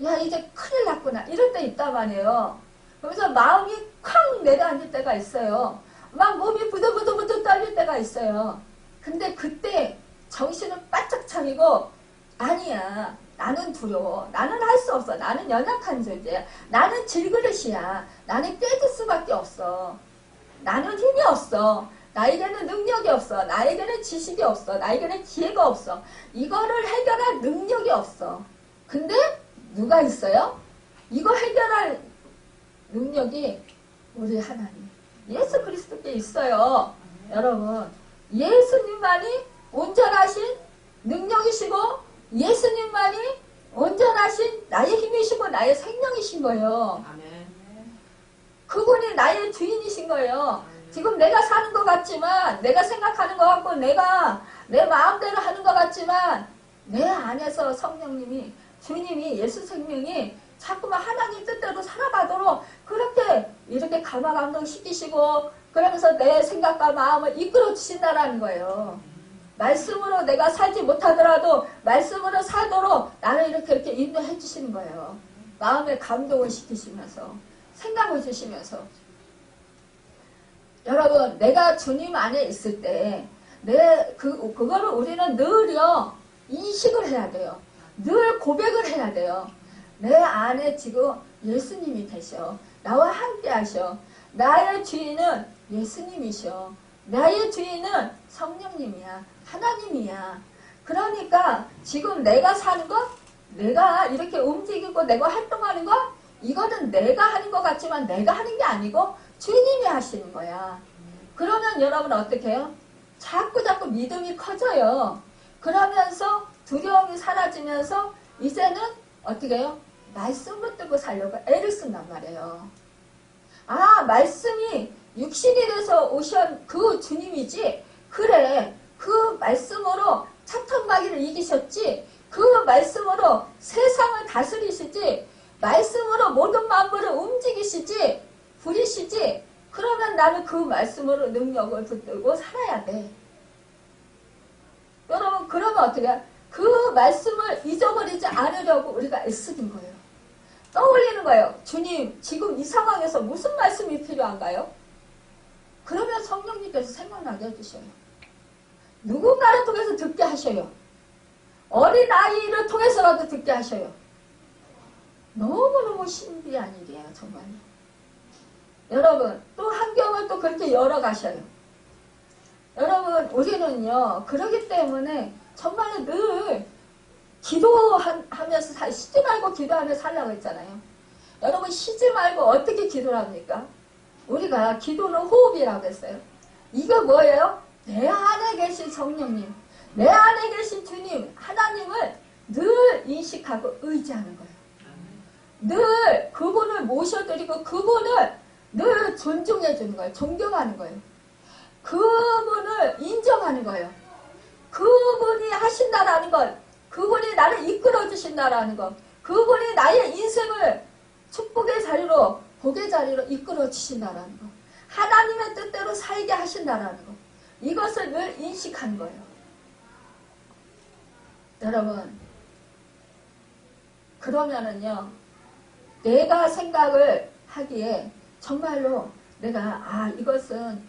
야 이제 큰일 났구나 이럴 때 있단 말이에요. 그래서 마음이 쾅 내려앉을 때가 있어요. 막 몸이 부들부들 떨릴 때가 있어요. 근데 그때 정신은 바짝 차리고 아니야 나는 두려워. 나는 할 수 없어. 나는 연약한 존재야. 나는 질그릇이야. 나는 깨질 수밖에 없어. 나는 힘이 없어. 나에게는 능력이 없어. 나에게는 지식이 없어. 나에게는 기회가 없어. 이거를 해결할 능력이 없어. 근데 누가 있어요? 이거 해결할 능력이 우리 하나님 예수 그리스도께 있어요. 여러분 예수님만이 온전하신 능력이시고 예수님만이 온전하신 나의 힘이시고 나의 생명이신 거예요. 아멘. 그분이 나의 주인이신 거예요. 지금 내가 사는 것 같지만 내가 생각하는 것 같고 내가 내 마음대로 하는 것 같지만 내 안에서 성령님이 주님이 예수 생명이 자꾸만 하나님 뜻대로 살아가도록 그렇게 이렇게 감화감동 시키시고 그러면서 내 생각과 마음을 이끌어 주신다라는 거예요. 말씀으로 내가 살지 못하더라도 말씀으로 살도록 나를 이렇게 인도해 주시는 거예요. 마음에 감동을 시키시면서 생각을 주시면서 여러분 내가 주님 안에 있을 때 그거를 우리는 늘요 인식을 해야 돼요. 늘 고백을 해야 돼요. 내 안에 지금 예수님이 계셔. 나와 함께 하셔. 나의 주인은 예수님이셔. 나의 주인은 성령님이야. 하나님이야. 그러니까 지금 내가 사는 것, 내가 이렇게 움직이고 내가 활동하는 것, 이거는 내가 하는 것 같지만 내가 하는 게 아니고 주님이 하시는 거야. 그러면 여러분 어떻게 해요? 자꾸 믿음이 커져요. 그러면서 두려움이 사라지면서 이제는 어떻게 해요? 말씀 붙들고 살려고 애를 쓴단 말이에요. 말씀이 육신이 돼서 오신 그 주님이지. 그래, 그 말씀으로 사탄마귀를 이기셨지. 그 말씀으로 세상을 다스리시지. 말씀으로 모든 만물을 움직이시지. 부리시지. 그러면 나는 그 말씀으로 능력을 붙들고 살아야 돼. 여러분 그러면 어떻게 해요? 그 말씀을 잊어버리지 않으려고 우리가 애쓰는 거예요. 떠올리는 거예요. 주님 지금 이 상황에서 무슨 말씀이 필요한가요? 그러면 성령님께서 생각나게 해주셔요. 누군가를 통해서 듣게 하셔요. 어린아이를 통해서라도 듣게 하셔요. 너무너무 신비한 일이에요. 정말. 여러분 또 환경을 또 그렇게 열어가셔요. 여러분 우리는요 그러기 때문에 정말 늘 기도하면서 쉬지 말고 기도하면서 살라고 했잖아요. 여러분 쉬지 말고 어떻게 기도를 합니까? 우리가 기도는 호흡이라고 했어요. 이거 뭐예요? 내 안에 계신 성령님, 내 안에 계신 주님, 하나님을 늘 인식하고 의지하는 거예요. 늘 그분을 모셔드리고 그분을 늘 존중해 주는 거예요. 존경하는 거예요. 그분을 인정하는 거예요. 그분이 하신다라는 것, 그분이 나를 이끌어 주신다라는 것, 그분이 나의 인생을 축복의 자리로, 복의 자리로 이끌어 주신다라는 것, 하나님의 뜻대로 살게 하신다라는 것, 이것을 늘 인식하는 거예요. 여러분, 그러면은요, 내가 생각을 하기에 정말로 내가 이것은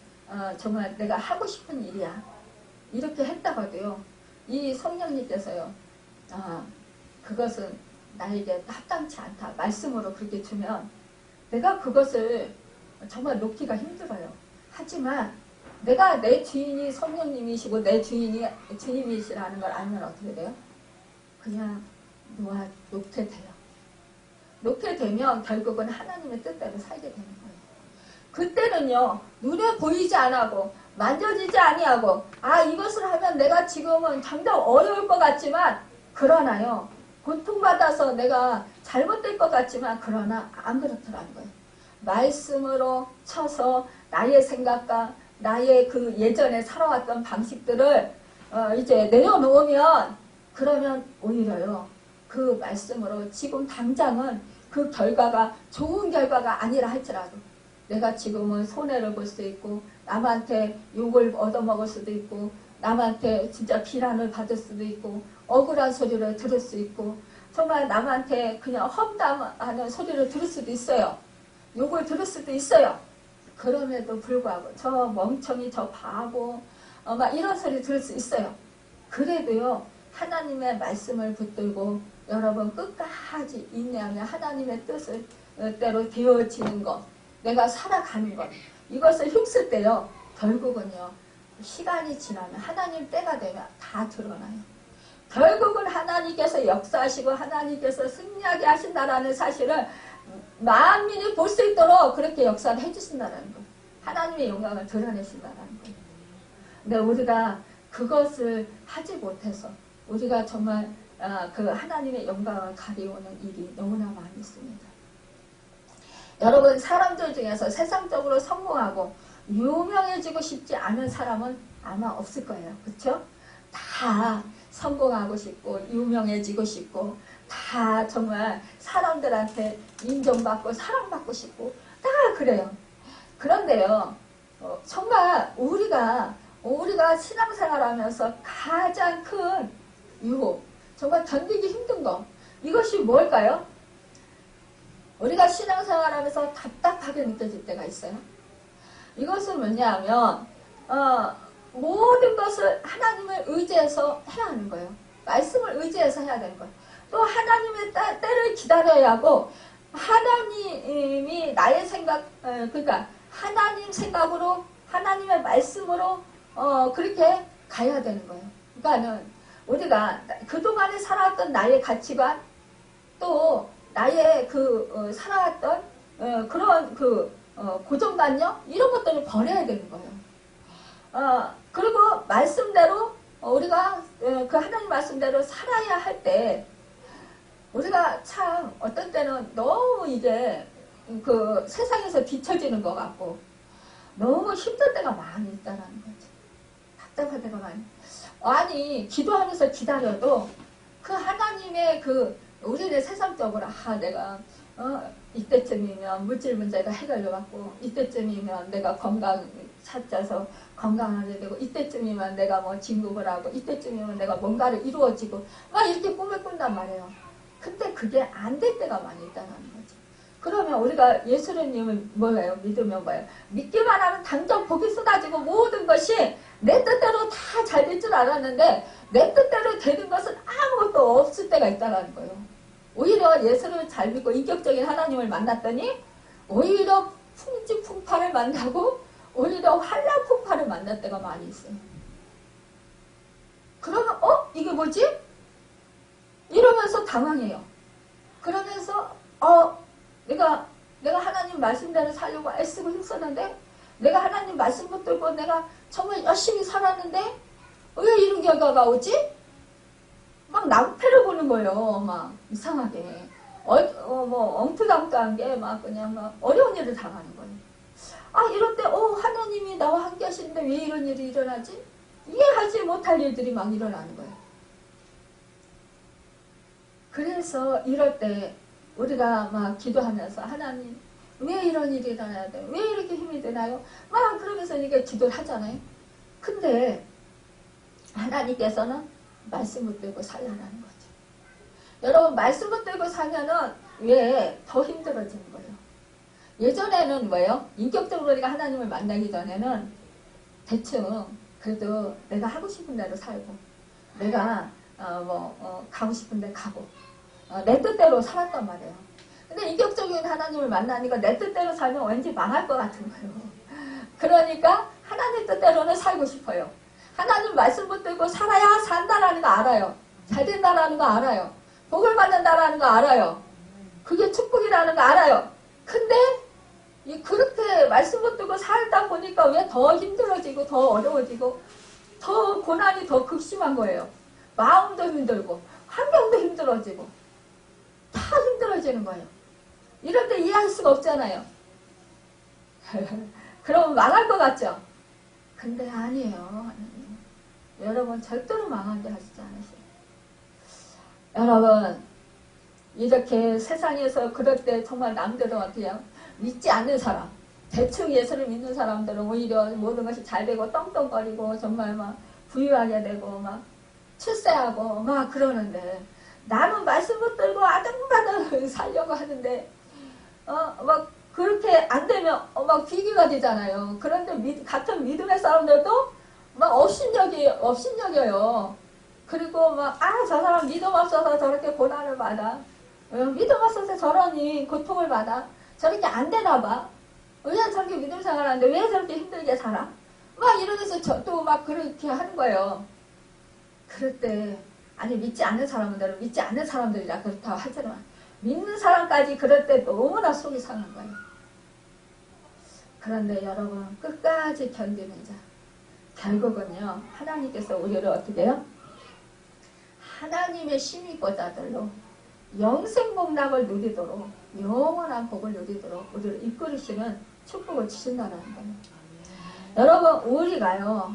정말 내가 하고 싶은 일이야, 이렇게 했다가도요, 이 성령님께서요, 그것은 나에게 합당치 않다, 말씀으로 그렇게 주면 내가 그것을 정말 놓기가 힘들어요. 하지만 내가 내 주인이 성령님이시고 내 주인이 주님이시라는 걸 알면 어떻게 돼요? 그냥 놓게 돼요. 놓게 되면 결국은 하나님의 뜻대로 살게 되는 거예요. 그때는요, 눈에 보이지 않고 만져지지 아니하고 이것을 하면 내가 지금은 당장 어려울 것 같지만, 그러나요, 고통받아서 내가 잘못될 것 같지만 그러나 안 그렇더라는 거예요. 말씀으로 쳐서 나의 생각과 나의 그 예전에 살아왔던 방식들을 이제 내려놓으면, 그러면 오히려요, 그 말씀으로 지금 당장은 그 결과가 좋은 결과가 아니라 할지라도 내가 지금은 손해를 볼 수 있고 남한테 욕을 얻어먹을 수도 있고 남한테 진짜 비난을 받을 수도 있고 억울한 소리를 들을 수 있고 정말 남한테 그냥 험담하는 소리를 들을 수도 있어요. 욕을 들을 수도 있어요. 그럼에도 불구하고 저 멍청이, 저 바보, 막 이런 소리 들을 수 있어요. 그래도요, 하나님의 말씀을 붙들고 여러분 끝까지 인내하며 하나님의 뜻을 때로 되어지는 것, 내가 살아가는 것, 이것을 힘쓸 때요, 결국은요, 시간이 지나면 하나님 때가 되면 다 드러나요. 결국은 하나님께서 역사하시고 하나님께서 승리하게 하신다라는 사실을 만민이 볼 수 있도록 그렇게 역사를 해주신다는 것, 하나님의 영광을 드러내신다는 것. 근데 우리가 그것을 하지 못해서 우리가 정말 그 하나님의 영광을 가리우는 일이 너무나 많이 있습니다. 여러분, 사람들 중에서 세상적으로 성공하고 유명해지고 싶지 않은 사람은 아마 없을 거예요. 그렇죠? 다 성공하고 싶고 유명해지고 싶고 다 정말 사람들한테 인정받고 사랑받고 싶고 다 그래요. 그런데요, 정말 우리가 신앙생활하면서 가장 큰 유혹, 정말 견디기 힘든 거, 이것이 뭘까요? 우리가 신앙생활하면서 답답하게 느껴질 때가 있어요. 이것은 뭐냐면 모든 것을 하나님을 의지해서 해야 하는 거예요. 말씀을 의지해서 해야 되는 거예요. 또 하나님의 때를 기다려야 하고 하나님이 나의 생각, 그러니까 하나님 생각으로 하나님의 말씀으로 그렇게 가야 되는 거예요. 그러니까는 우리가 그동안에 살아왔던 나의 가치관, 또 나의 살아왔던 그런 고정관념, 이런 것들을 버려야 되는 거예요. 그리고 말씀대로 우리가 그 하나님 말씀대로 살아야 할 때 우리가 참 어떤 때는 너무 이게 그 세상에서 뒤처지는 것 같고 너무 힘들 때가 많이 있다는 거죠. 답답할 때가 많이. 아니, 기도하면서 기다려도 그 하나님의 우리는 세상적으로 내가 이때쯤이면 물질 문제가 해결되고 이때쯤이면 내가 건강 찾아서 건강하게 되고 이때쯤이면 내가 뭐 진급을 하고 이때쯤이면 내가 뭔가를 이루어지고 막 이렇게 꿈을 꾼단 말이에요. 근데 그게 안 될 때가 많이 있다는 거죠. 그러면 우리가 예수님을 뭐예요? 믿으면 뭐예요? 믿기만 하면 당장 복이 쏟아지고 모든 것이 내 뜻대로 다 잘 될 줄 알았는데 내 뜻대로 되는 것은 아무것도 없을 때가 있다는 거예요. 오히려 예수를 잘 믿고 인격적인 하나님을 만났더니 오히려 풍지풍파를 만나고 오히려 환란풍파를 만날 때가 많이 있어요. 그러면 이게 뭐지? 이러면서 당황해요. 그러면서 내가 하나님 말씀대로 살려고 애쓰고 힘썼는데, 내가 하나님 말씀 붙들고 내가 정말 열심히 살았는데, 왜 이런 결과가 오지? 막 낭패를 보는 거예요. 막 이상하게. 뭐 엉뚱당뚱한 게 막 그냥 막 어려운 일을 당하는 거예요. 아, 이럴 때, 하나님이 나와 함께 하시는데 왜 이런 일이 일어나지? 이해하지 못할 일들이 막 일어나는 거예요. 그래서 이럴 때 우리가 막 기도하면서 하나님, 왜 이런 일이 일어나야 돼요? 왜 이렇게 힘이 드나요? 막 그러면서 이게 기도를 하잖아요. 근데 하나님께서는 말씀 붙들고 살라는 거죠. 여러분, 말씀 붙들고 살면은 왜 더 힘들어지는 거예요? 예전에는 뭐예요? 인격적으로 우리가 하나님을 만나기 전에는 대충 그래도 내가 하고 싶은 대로 살고, 내가 가고 싶은 데 가고, 내 뜻대로 살았단 말이에요. 근데 인격적인 하나님을 만나니까 내 뜻대로 살면 왠지 망할 것 같은 거예요. 그러니까 하나님 뜻대로는 살고 싶어요. 하나님 말씀 붙들고 살아야 산다라는 거 알아요. 잘 된다라는 거 알아요. 복을 받는다라는 거 알아요. 그게 축복이라는 거 알아요. 근데 그렇게 말씀 붙들고 살다 보니까 왜 더 힘들어지고 더 어려워지고 더 고난이 더 극심한 거예요. 마음도 힘들고 환경도 힘들어지고 다 힘들어지는 거예요. 이럴 때 이해할 수가 없잖아요. 그러면 망할 것 같죠? 근데 아니에요. 여러분 절대로 망하게 하시지 않으세요. 여러분 이렇게 세상에서 그럴 때 정말 남들은 어떻게 해요? 믿지 않는 사람, 대충 예수를 믿는 사람들은 오히려 모든 것이 잘 되고 떵떵거리고 정말 막 부유하게 되고 막 출세하고 막 그러는데, 나는 말씀 붙들고 아등바등 살려고 하는데 막 그렇게 안 되면 막 비교가 되잖아요. 그런데 같은 믿음의 사람들도 막 업신여겨요. 그리고 막 저 사람 믿음 없어서 저렇게 고난을 받아, 믿음 없어서 저러니 고통을 받아, 저렇게 안 되나 봐, 왜 저렇게 믿음 생활하는데 왜 저렇게 힘들게 살아, 막 이러면서 저도 막 그렇게 하는 거예요. 그럴 때 아니 믿지 않는 사람들은 믿지 않는 사람들이라 그렇다고 하지만 믿는 사람까지 그럴 때 너무나 속이 상한 거예요. 그런데 여러분 끝까지 견디는 자, 결국은요 하나님께서 우리를 어떻게 해요? 하나님의 심의보다들로 영생복락을 누리도록, 영원한 복을 누리도록 우리를 이끌으시는 축복을 주신다는 거예요. 여러분 우리가요,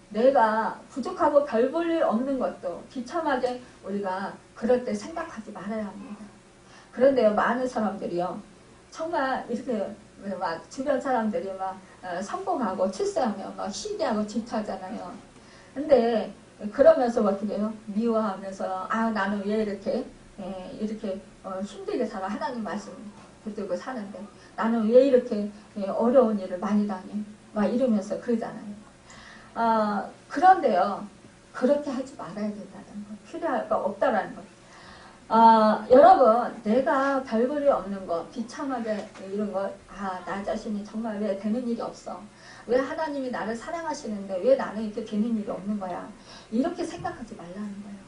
내가 부족하고 별 볼 일 없는 것도 비참하게 우리가 그럴 때 생각하지 말아야 합니다. 그런데요 많은 사람들이요 정말 이렇게 막 주변 사람들이 막 성공하고 출세하면 막 시기하고 질투하잖아요. 근데 그러면서 어떻게 해요? 미워하면서 나는 왜 이렇게 힘들게 살아, 하나님 말씀 붙들고 사는데 나는 왜 이렇게 어려운 일을 많이 당해, 막 이러면서 그러잖아요. 그런데요 그렇게 하지 말아야 된다는 거, 필요할 거 없다라는 거. 여러분 내가 별볼이 없는 거, 비참하게 이런 거, 나 자신이 정말 왜 되는 일이 없어, 왜 하나님이 나를 사랑하시는데 왜 나는 이렇게 되는 일이 없는 거야, 이렇게 생각하지 말라는 거예요.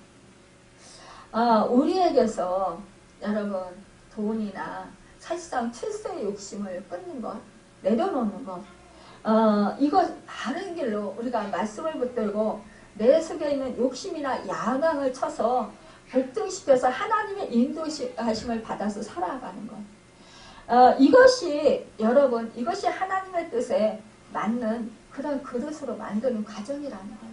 우리에게서 여러분 돈이나 사실상 출세의 욕심을 끊는 것, 내려놓는 것, 이거 바른 길로 우리가 말씀을 붙들고 내 속에 있는 욕심이나 야망을 쳐서 결정시켜서 하나님의 인도하심을 받아서 살아가는 것. 이것이 여러분, 이것이 하나님의 뜻에 맞는 그런 그릇으로 만드는 과정이라는 거예요.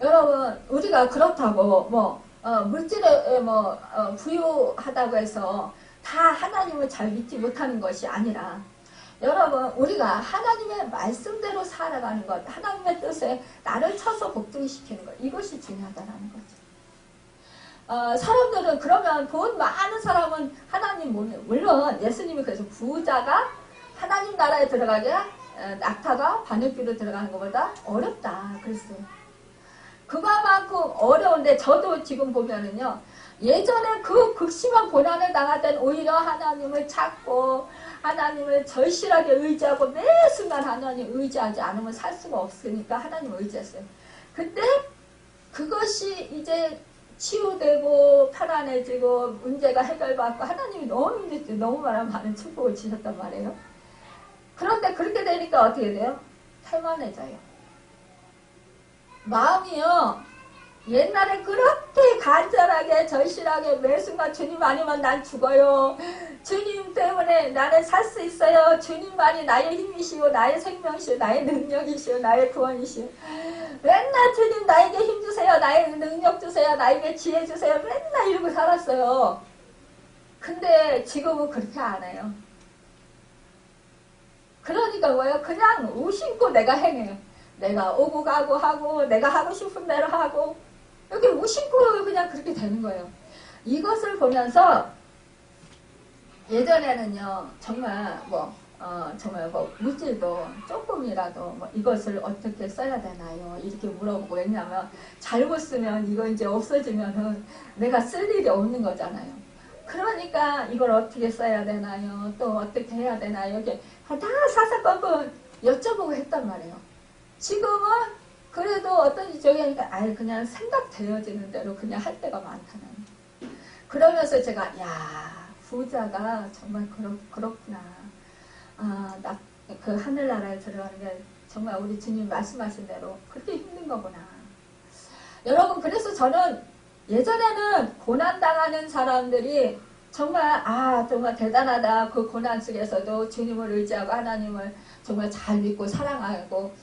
여러분 우리가 그렇다고 물질에 부유하다고 해서 다 하나님을 잘 믿지 못하는 것이 아니라, 여러분 우리가 하나님의 말씀대로 살아가는 것, 하나님의 뜻에 나를 쳐서 복종시키는 것, 이것이 중요하다는 거죠. 사람들은 그러면 돈 많은 사람은 하나님, 물론 예수님이 그래서 부자가 하나님 나라에 들어가게 낙타가 바늘귀로 들어가는 것보다 어렵다 그랬어요. 그만큼 어려운데, 저도 지금 보면은요 예전에 그 극심한 고난을 당할 땐 오히려 하나님을 찾고 하나님을 절실하게 의지하고 매 순간 하나님 의지하지 않으면 살 수가 없으니까 하나님을 의지했어요. 근데 그것이 이제 치유되고 편안해지고 문제가 해결받고 하나님이 너무 많은 축복을 주셨단 말이에요. 그런데 그렇게 되니까 어떻게 돼요? 태만해져요. 마음이요. 옛날에 그렇게 간절하게 절실하게 매 순간 주님 아니면 난 죽어요. 주님 때문에 나는 살 수 있어요. 주님만이 나의 힘이시오, 나의 생명이시오, 나의 능력이시오, 나의 구원이시오. 맨날 주님 나에게 힘 주세요, 나의 능력 주세요, 나에게 지혜 주세요. 맨날 이러고 살았어요. 근데 지금은 그렇게 안 해요. 그러니까 뭐예요? 그냥 무심코 내가 행해요. 내가 오고 가고 하고 내가 하고 싶은 대로 하고 이렇게 무심코 그냥 그렇게 되는 거예요. 이것을 보면서 예전에는요 정말 정말 물질도 조금이라도 이것을 어떻게 써야 되나요? 이렇게 물어보고, 왜냐하면 잘못 쓰면 이거 이제 없어지면은 내가 쓸 일이 없는 거잖아요. 그러니까 이걸 어떻게 써야 되나요? 또 어떻게 해야 되나요? 이렇게 다 사사건건 여쭤보고 했단 말이에요. 지금은 그래도 어떤지 저기 하니까 그냥 생각되어지는 대로 그냥 할 때가 많다는. 그러면서 제가 부자가 정말 그렇구나. 그 하늘나라에 들어가는 게 정말 우리 주님 말씀하신 대로 그렇게 힘든 거구나. 여러분, 그래서 저는 예전에는 고난당하는 사람들이 정말 정말 대단하다. 그 고난 속에서도 주님을 의지하고 하나님을 정말 잘 믿고 사랑하고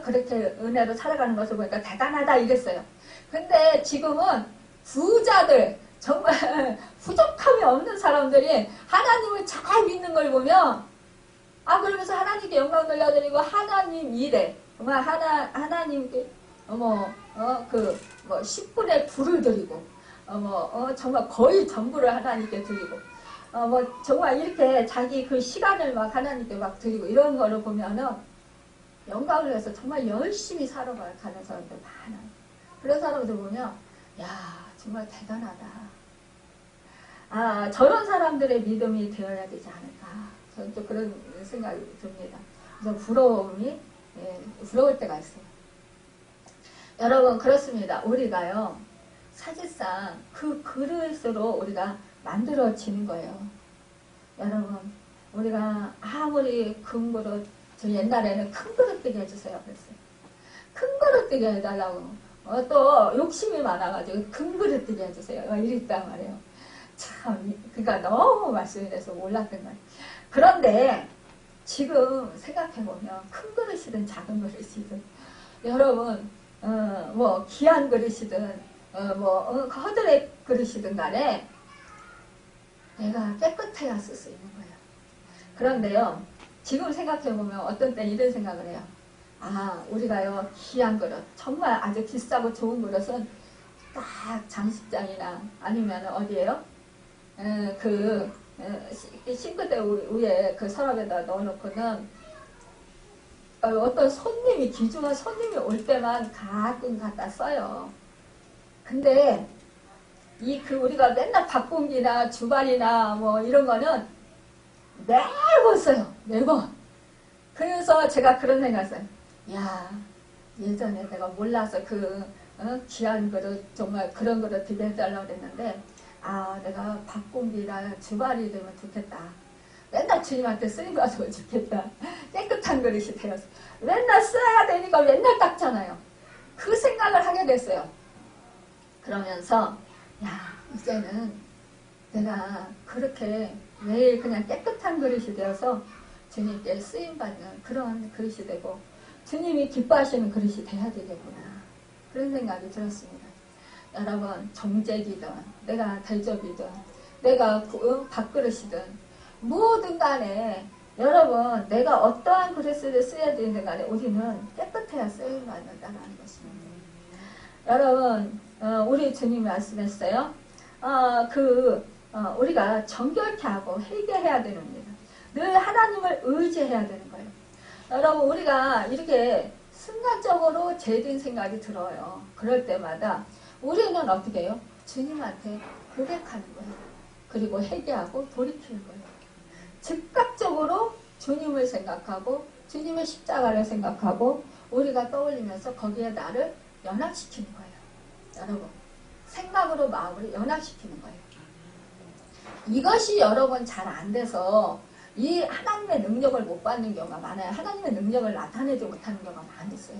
그렇게 은혜로 살아가는 것을 보니까 대단하다 이랬어요. 근데 지금은 부자들, 정말 부족함이 없는 사람들이 하나님을 잘 믿는 걸 보면 그러면서 하나님께 영광 돌려드리고 하나님 일에 정말 하나님께 10분의 9를 드리고 정말 거의 전부를 하나님께 드리고 정말 이렇게 자기 그 시간을 막 하나님께 막 드리고 이런 거를 보면은 영광을 해서 정말 열심히 살아가는 사람들 많아요. 그런 사람들 보면 정말 대단하다. 저런 사람들의 믿음이 되어야 되지 않을까. 저는 또 그런 생각이 듭니다. 그래서 부러울 때가 있어요. 여러분, 그렇습니다. 우리가요, 사실상 그 그릇으로 우리가 만들어지는 거예요. 여러분, 우리가 아무리 큰 그릇, 저 옛날에는 큰 그릇 뜨게 해주세요 그랬어요. 큰 그릇 뜨게 해달라고. 또 욕심이 많아가지고 큰 그릇 뜨게 해주세요 이랬단 말이에요. 참, 그러니까 너무 말씀이 돼서 몰랐던 거예요. 그런데 지금 생각해보면 큰 그릇이든 작은 그릇이든 여러분 귀한 그릇이든 허들의 그릇이든 간에 내가 깨끗해야 쓸 수 있는 거예요. 그런데요, 지금 생각해보면 어떤 때 이런 생각을 해요. 우리가요, 귀한 그릇, 정말 아주 비싸고 좋은 그릇은 딱 장식장이나 아니면 어디에요? 싱크대 위에 그 서랍에다 넣어놓고는 어떤 귀중한 손님이 올 때만 가끔 갖다 써요. 근데 우리가 맨날 밥공기나 주발이나 이런 거는 매번 써요. 매번. 그래서 제가 그런 생각을 했어요. 예전에 내가 몰라서 귀한 그릇, 정말 그런 그릇 비벼달라고 그랬는데 내가 밥공기나 주발이 되면 좋겠다. 맨날 주님한테 쓰임받으면 좋겠다. 깨끗한 그릇이 되어서. 맨날 써야 되니까 맨날 닦잖아요. 그 생각을 하게 됐어요. 그러면서 이제는 내가 그렇게 매일 그냥 깨끗한 그릇이 되어서 주님께 쓰임받는 그런 그릇이 되고 주님이 기뻐하시는 그릇이 돼야 되겠구나. 그런 생각이 들었습니다. 여러분, 정제기든 내가 대접이든 내가 밥그릇이든 뭐든 간에 여러분, 내가 어떠한 그릇을 써야 되는 간에 우리는 깨끗해야 쓰임받는다는 것입니다. 여러분, 우리 주님이 말씀했어요. 우리가 정결케 하고 회개해야 됩니다. 늘 하나님을 의지해야 되는 거예요. 여러분, 우리가 이렇게 순간적으로 죄된 생각이 들어요. 그럴 때마다 우리는 어떻게 해요? 주님한테 고백하는 거예요. 그리고 회개하고 돌이키는 거예요. 즉각적으로 주님을 생각하고 주님의 십자가를 생각하고 우리가 떠올리면서 거기에 나를 연합시키는 거예요. 여러분, 생각으로 사랑으로 마음을 연합시키는 거예요. 이것이 여러분 잘 안 돼서 이 하나님의 능력을 못 받는 경우가 많아요. 하나님의 능력을 나타내지 못하는 경우가 많이 있어요.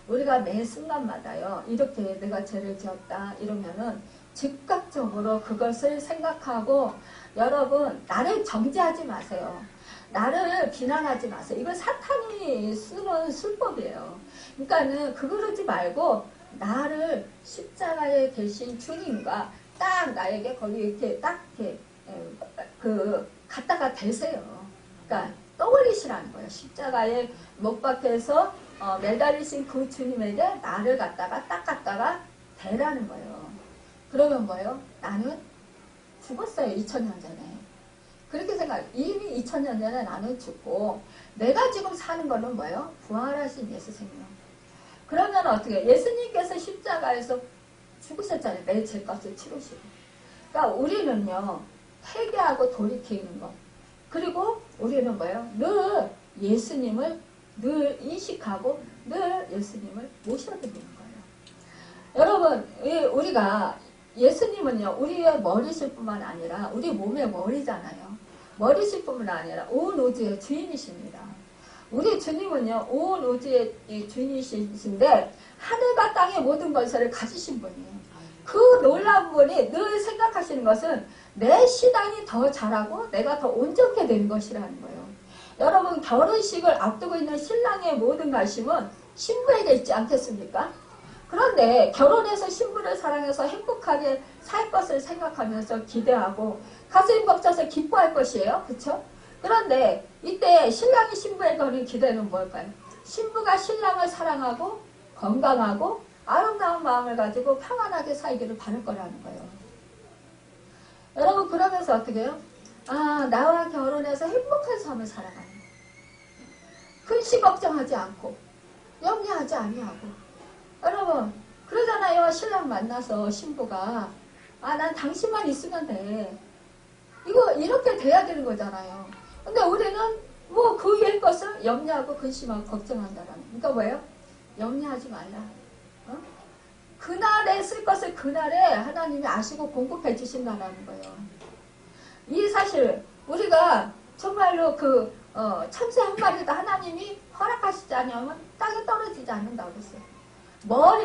우리가 매 순간마다요, 이렇게 내가 죄를 지었다 이러면은 즉각적으로 그것을 생각하고, 여러분 나를 정죄하지 마세요. 나를 비난하지 마세요. 이건 사탄이 쓰는 술법이에요. 그러니까는 그러지 말고 나를 십자가에 계신 주님과 딱 나에게 거기 이렇게 딱 이렇게 갖다가 대세요. 그러니까 떠올리시라는 거예요. 십자가에 못 박혀서 매달리신 그 주님에게 나를 갖다가 대라는 거예요. 그러면 뭐예요? 나는 죽었어요. 2000년 전에. 그렇게 생각해요. 이미 2000년 전에 나는 죽고 내가 지금 사는 거는 뭐예요? 부활하신 예수 생명. 그러면 어떻게? 예수님께서 십자가에서 죽으셨잖아요. 내 죄값을 치르시고. 그러니까 우리는요, 회개하고 돌이키는 것. 그리고 우리는 뭐예요? 늘 예수님을 늘 인식하고 늘 예수님을 모셔드리는 거예요. 여러분, 우리가 예수님은요, 우리의 머리실 뿐만 아니라 우리 몸의 머리잖아요. 머리실 뿐만 아니라 온 우주의 주인이십니다. 우리 주님은요, 온 우주의 주인이신데 하늘과 땅의 모든 것을 가지신 분이에요. 그 놀라운 분이 늘 생각하시는 것은 내 신앙이 더 잘하고 내가 더 온전케 되는 것이라는 거예요. 여러분, 결혼식을 앞두고 있는 신랑의 모든 관심은 신부에게 있지 않겠습니까? 그런데 결혼해서 신부를 사랑해서 행복하게 살 것을 생각하면서 기대하고 가슴이 벅차서 기뻐할 것이에요. 그렇죠? 그런데 이때 신랑이 신부에게 하는 기대는 뭘까요? 신부가 신랑을 사랑하고 건강하고 아름다운 마음을 가지고 평안하게 살기를 바랄 거라는 거예요. 여러분, 그러면서 어떻게 해요? 아, 나와 결혼해서 행복한 삶을 살아가는 거예요. 근심 걱정하지 않고 염려하지 아니하고. 여러분, 그러잖아요. 신랑 만나서 신부가 난 당신만 있으면 돼. 이거 이렇게 돼야 되는 거잖아요. 근데 우리는 뭐 그 위의 것을 염려하고 근심하고 걱정한다라는. 그러니까 뭐예요? 염려하지 말라. 그날에 쓸 것을 그날에 하나님이 아시고 공급해 주신다는 거예요. 이 사실 우리가 정말로 참새 한 마리도 하나님이 허락하시지 않으면 땅에 떨어지지 않는다고 그랬어요.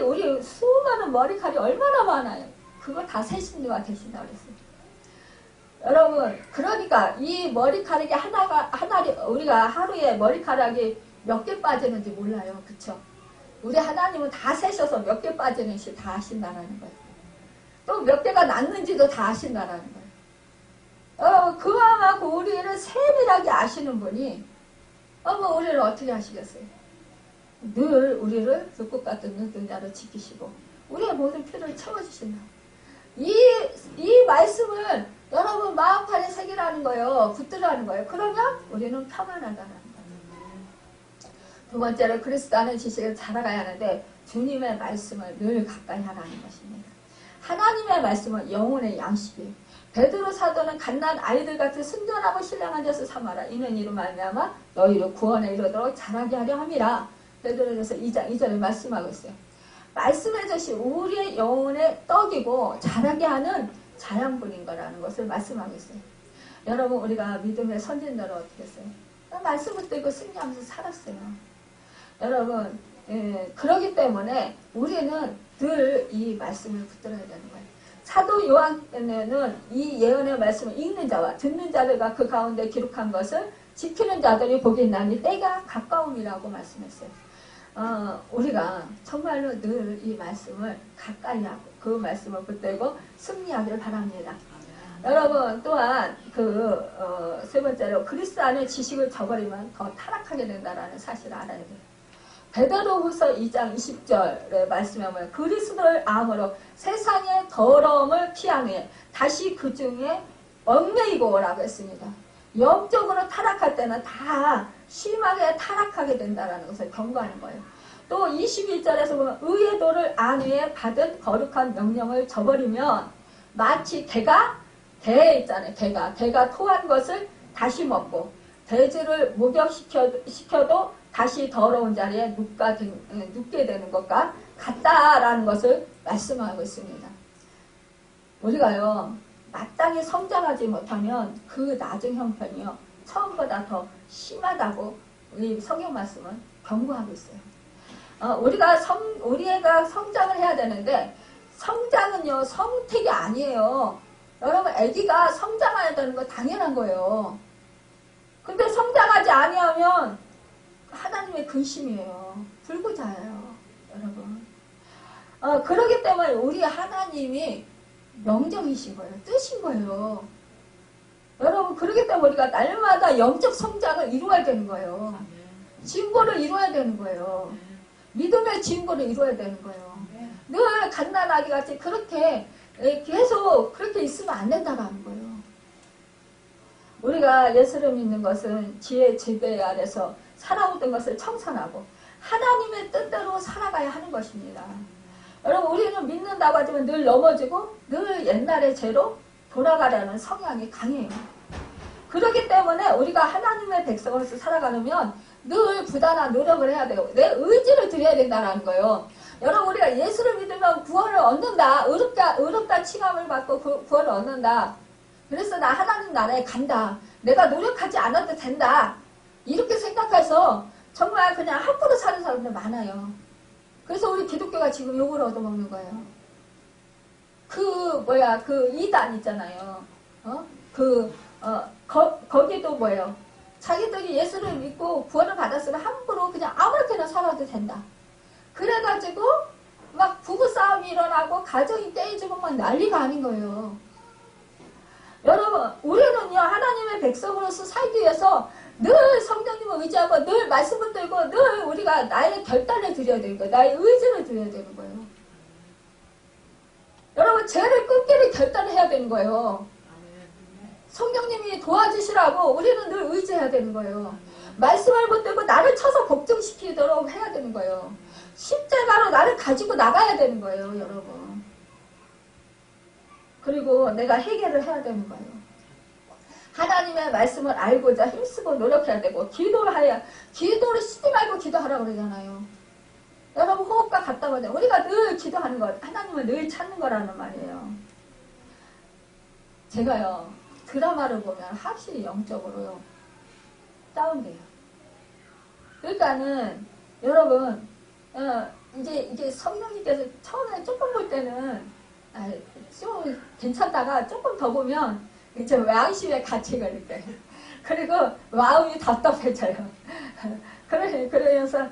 우리 수많은 머리카락이 얼마나 많아요. 그걸 다 세신류가 되신다고 그랬어요. 여러분, 그러니까 이 머리카락이 우리가 하루에 머리카락이 몇 개 빠지는지 몰라요. 그쵸? 우리 하나님은 다 세셔서 몇 개 빠지는지 다 아신다라는 거예요. 또 몇 개가 났는지도 다 아신다라는 거예요. 그만큼 우리를 세밀하게 아시는 분이 우리를 어떻게 하시겠어요? 늘 우리를 불꽃 같은 눈동자로 지키시고 우리의 모든 필요를 채워주신다. 이 말씀을 여러분 마음판에 새기라는 거예요. 붙들라는 거예요. 그러면 우리는 평안하다라는 거예요. 두 번째로 그리스도 안의 지식을 자라가야 하는데 주님의 말씀을 늘 가까이 하라는 것입니다. 하나님의 말씀은 영혼의 양식이에요. 베드로 사도는 갓난 아이들 같은 순전하고 신령한 자를 삼아라. 이는 이로 말미암아 너희를 구원에 이르도록 자라게 하려 함이라. 베드로전서 2장 2절에 말씀하고 있어요. 말씀해 주신 우리의 영혼의 떡이고 자라게 하는 자양분인 거라는 것을 말씀하고 있어요. 여러분, 우리가 믿음의 선진자로 어떻게 했어요? 말씀 붙들고 승리하면서 살았어요. 여러분, 그러기 때문에 우리는 늘 이 말씀을 붙들어야 되는 거예요. 사도 요한에는 이 예언의 말씀을 읽는 자와 듣는 자들과 그 가운데 기록한 것을 지키는 자들이 복이 있나니 때가 가까움이라고 말씀했어요. 우리가 정말로 늘 이 말씀을 가까이 하고 그 말씀을 붙들고 승리하기를 바랍니다. 여러분, 또한 세 번째로 그리스도 안에 지식을 저버리면 더 타락하게 된다는 사실을 알아야 돼요. 베드로후서 2장 20절의 말씀에 보면 그리스도를 암으로 세상의 더러움을 피한 후에 다시 그 중에 얽매이고 라고 했습니다. 영적으로 타락할 때는 다 심하게 타락하게 된다는 것을 경고하는 거예요. 또 21절에서 보면 의의 도를 안 후에 받은 거룩한 명령을 저버리면 마치 개가 토한 것을 다시 먹고 돼지를 목욕시켜도 다시 더러운 자리에 눕게 되는 것과 같다라는 것을 말씀하고 있습니다. 우리가요, 마땅히 성장하지 못하면 그 나중 형편이요, 처음보다 더 심하다고 우리 성경 말씀은 경고하고 있어요. 우리 애가 성장을 해야 되는데, 성장은요, 성택이 아니에요. 여러분, 아기가 성장해야 되는 거 당연한 거예요. 근데 성장하지 아니하면 하나님의 근심이에요. 불구자예요, 여러분. 그러기 때문에 우리 하나님이 명령이신 거예요. 뜻인 거예요. 여러분, 그러기 때문에 우리가 날마다 영적 성장을 이루어야 되는 거예요. 진보를 이루어야 되는 거예요. 믿음의 진보를 이루어야 되는 거예요. 늘 갓난아기 같이 그렇게 계속 그렇게 있으면 안 된다는 거예요. 우리가 예수를 믿는 것은 지혜 지배 아래서 살아오던 것을 청산하고 하나님의 뜻대로 살아가야 하는 것입니다. 여러분, 우리는 믿는다고 하지만 늘 넘어지고 늘 옛날의 죄로 돌아가려는 성향이 강해요. 그렇기 때문에 우리가 하나님의 백성으로서 살아가려면 늘 부단한 노력을 해야 돼요. 내 의지를 드려야 된다는 거예요. 여러분, 우리가 예수를 믿으면 구원을 얻는다. 의롭다 칭함을 받고 구원을 얻는다. 그래서 나 하나님 나라에 간다. 내가 노력하지 않아도 된다. 이렇게 생각해서 정말 그냥 함부로 사는 사람들 많아요. 그래서 우리 기독교가 지금 욕을 얻어먹는 거예요. 그 이단 있잖아요. 거기도 뭐예요? 자기들이 예수를 믿고 구원을 받았으면 함부로 그냥 아무렇게나 살아도 된다. 그래가지고 막 부부싸움이 일어나고 가정이 깨지고 막 난리가 아닌 거예요. 여러분, 우리는요, 하나님의 백성으로서 살기 위해서 늘 성령님을 의지하고 늘 말씀을 들고 늘 우리가 나의 결단을 드려야 되는 거예요. 나의 의지를 드려야 되는 거예요. 여러분, 죄를 끊기를 결단을 해야 되는 거예요. 성령님이 도와주시라고 우리는 늘 의지해야 되는 거예요. 말씀을 붙들고 나를 쳐서 복종시키도록 해야 되는 거예요. 십자가로 나를 가지고 나가야 되는 거예요, 여러분. 그리고 내가 해결을 해야 되는 거예요. 하나님의 말씀을 알고자 힘쓰고 노력해야 되고, 기도를 쉬지 말고 기도하라고 그러잖아요. 여러분, 호흡과 같다고 하잖아요. 우리가 늘 기도하는 것, 하나님을 늘 찾는 거라는 말이에요. 제가요, 드라마를 보면 확실히 영적으로요, 다운돼요. 그러니까는, 여러분, 이제 성령님께서 처음에 조금 볼 때는, 좀 괜찮다가 조금 더 보면, 이제 왕심에 갇히게 될 거예요. 그리고 마음이 답답해져요. 그러면서,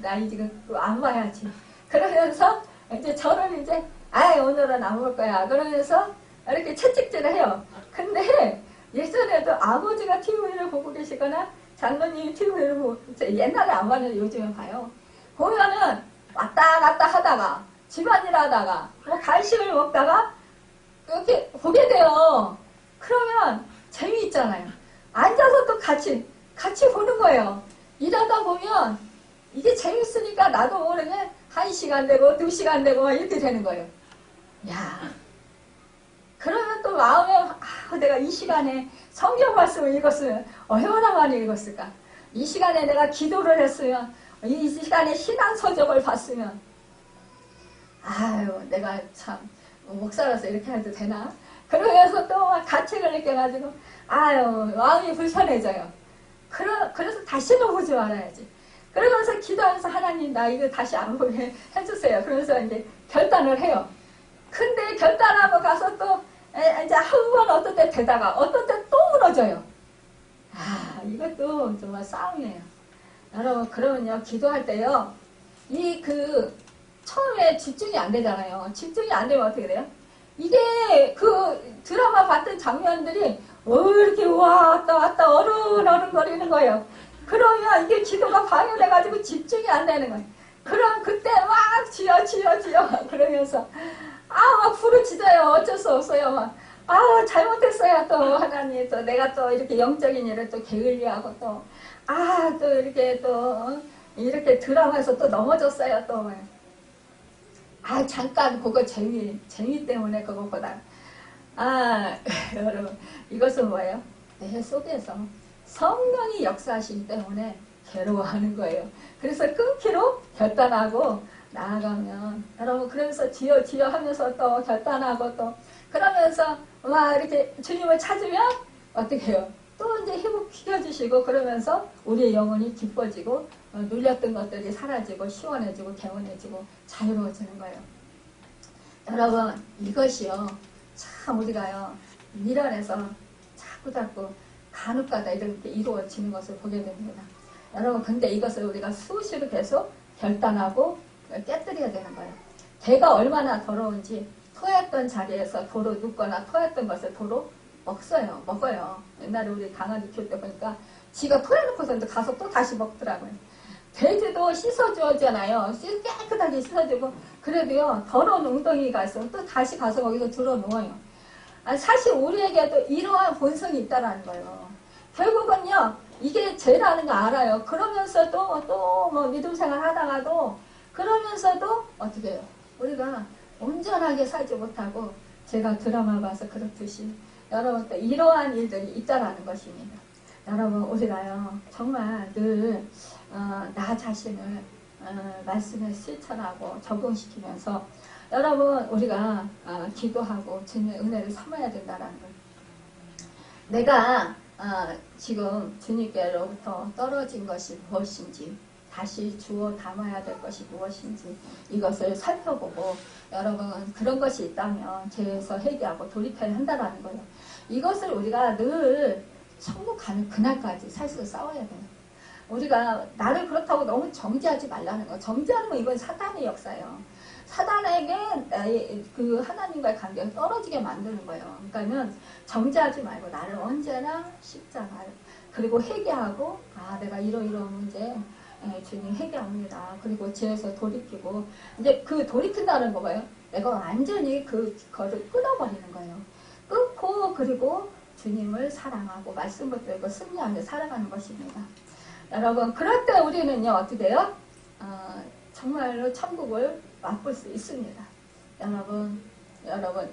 나 이제 안 봐야지. 그러면서, 이제 저는 이제, 오늘은 안 볼 거야. 그러면서, 이렇게 채찍질을 해요. 근데, 예전에도 아버지가 TV를 보고 계시거나, 장로님이 TV를 보고, 옛날에 안 봤는데 요즘에 봐요. 보면은, 왔다 갔다 하다가, 집안일 하다가, 뭐 간식을 먹다가, 이렇게 보게 돼요. 그러면 재미있잖아요. 앉아서 또 같이 보는 거예요. 이러다 보면 이게 재밌으니까 나도 모르게 1시간 되고 2시간 되고 이렇게 되는 거예요. 야, 그러면 또 마음에 내가 이 시간에 성경 말씀을 읽었으면 얼마나 많이 읽었을까. 이 시간에 내가 기도를 했으면, 이 시간에 신앙 서적을 봤으면, 내가 참 목사라서 이렇게 해도 되나? 그러면서 또 막 가책을 느껴가지고, 마음이 불편해져요. 그래서 다시는 보지 말아야지. 그러면서 기도하면서, 하나님, 나 이거 다시 안 보게 해주세요. 그러면서 이제 결단을 해요. 근데 결단하고 가서 또, 이제 한 번 어떤 때 되다가, 어떤 때 또 무너져요. 이것도 정말 싸움이에요. 여러분, 그러면요, 기도할 때요, 처음에 집중이 안 되잖아요. 집중이 안 되면 어떻게 돼요? 이게 드라마 봤던 장면들이 이렇게 왔다 어른거리는 거예요. 그러면 이게 기도가 방해돼가지고 집중이 안 되는 거예요. 그럼 그때 막 지어 그러면서 막 부르짖어요. 어쩔 수 없어요. 잘못했어요. 또 하나님, 또 내가 또 이렇게 영적인 일을 또 게을리하고 또 이렇게 드라마에서 또 넘어졌어요. 또 잠깐 그거 재미 때문에 그것보다. 여러분, 이것은 뭐예요? 내 속에서 성령이 역사하시기 때문에 괴로워하는 거예요. 그래서 끊기로 결단하고 나아가면, 여러분, 그래서 지어 하면서 또 결단하고 또 그러면서 막 이렇게 주님을 찾으면 어떻게 해요? 또 이제 회복시켜주시고 그러면서 우리의 영혼이 기뻐지고 눌렸던 것들이 사라지고 시원해지고 개운해지고 자유로워지는 거예요. 여러분 이것이요 참 우리가요 미련해서 자꾸 간혹가다 이렇게 이루어지는 것을 보게 됩니다. 여러분 근데 이것을 우리가 수시로 계속 결단하고 깨뜨려야 되는 거예요. 개가 얼마나 더러운지 토했던 자리에서 도로 눕거나 토했던 것을 도로 먹어요. 옛날에 우리 강아지 키울 때 보니까 지가 토해놓고서 가서 또 다시 먹더라고요. 돼지도 씻어주잖아요. 깨끗하게 씻어주고 그래도요 더러운 웅덩이가 있으면 또 다시 가서 거기서 들어 누워요. 사실 우리에게도 이러한 본성이 있다는 거예요. 결국은요 이게 죄라는 거 알아요. 그러면서도 또 뭐 믿음 생활 하다가도 그러면서도 어떻게 해요? 우리가 온전하게 살지 못하고 제가 드라마 봐서 그렇듯이 여러분 또 이러한 일들이 있다라는 것입니다. 여러분 우리가요 정말 늘 나 자신을 말씀에 실천하고 적용시키면서 여러분 우리가 기도하고 주님의 은혜를 삼아야 된다는 거예요. 내가 지금 주님께로부터 떨어진 것이 무엇인지 다시 주워 담아야 될 것이 무엇인지 이것을 살펴보고 여러분 그런 것이 있다면 죄에서 회개하고 돌이켜야 한다는 거예요. 이것을 우리가 늘 천국 가는 그날까지 사실 싸워야 돼요. 우리가 나를 그렇다고 너무 정죄하지 말라는 거. 정죄하는 건 이건 사탄의 역사예요. 사단에게 그 하나님과의 관계가 떨어지게 만드는 거예요. 그러니까는 정죄하지 말고 나를 언제나 십자가를 그리고 회개하고 내가 이러이러한 문제 주님 회개합니다. 그리고 죄에서 돌이키고 이제 그 돌이킨다는 거 뭐예요? 내가 완전히 그거를 끊어버리는 거예요. 끊고 그리고 주님을 사랑하고 말씀 붙들고 승리하며 살아가는 것입니다. 여러분 그럴 때 우리는요 어떻게 돼요? 정말로 천국을 맛볼 수 있습니다. 여러분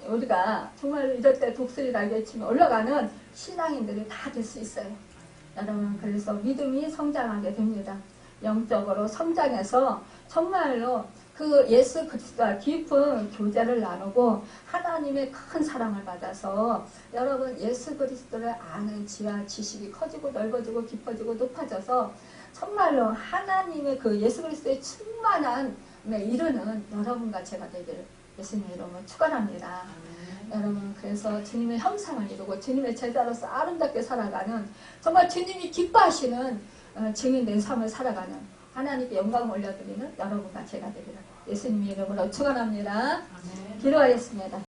우리가 정말 이럴 때 독수리 날개 치며 올라가는 신앙인들이 다 될 수 있어요. 여러분 그래서 믿음이 성장하게 됩니다. 영적으로 성장해서 정말로 그 예수 그리스도와 깊은 교제를 나누고 하나님의 큰 사랑을 받아서 여러분 예수 그리스도를 아는 지혜와 지식이 커지고 넓어지고 깊어지고 높아져서 정말로 하나님의 그 예수 그리스도의 충만한 이루는 여러분과 제가 되기를 예수님의 이름으로 축원합니다. 여러분 그래서 주님의 형상을 이루고 주님의 제자로서 아름답게 살아가는 정말 주님이 기뻐하시는 증인된 삶을 살아가는 하나님께 영광을 올려드리는 여러분과 제가 되기를 예수님의 이름으로 축원합니다. 기도하겠습니다.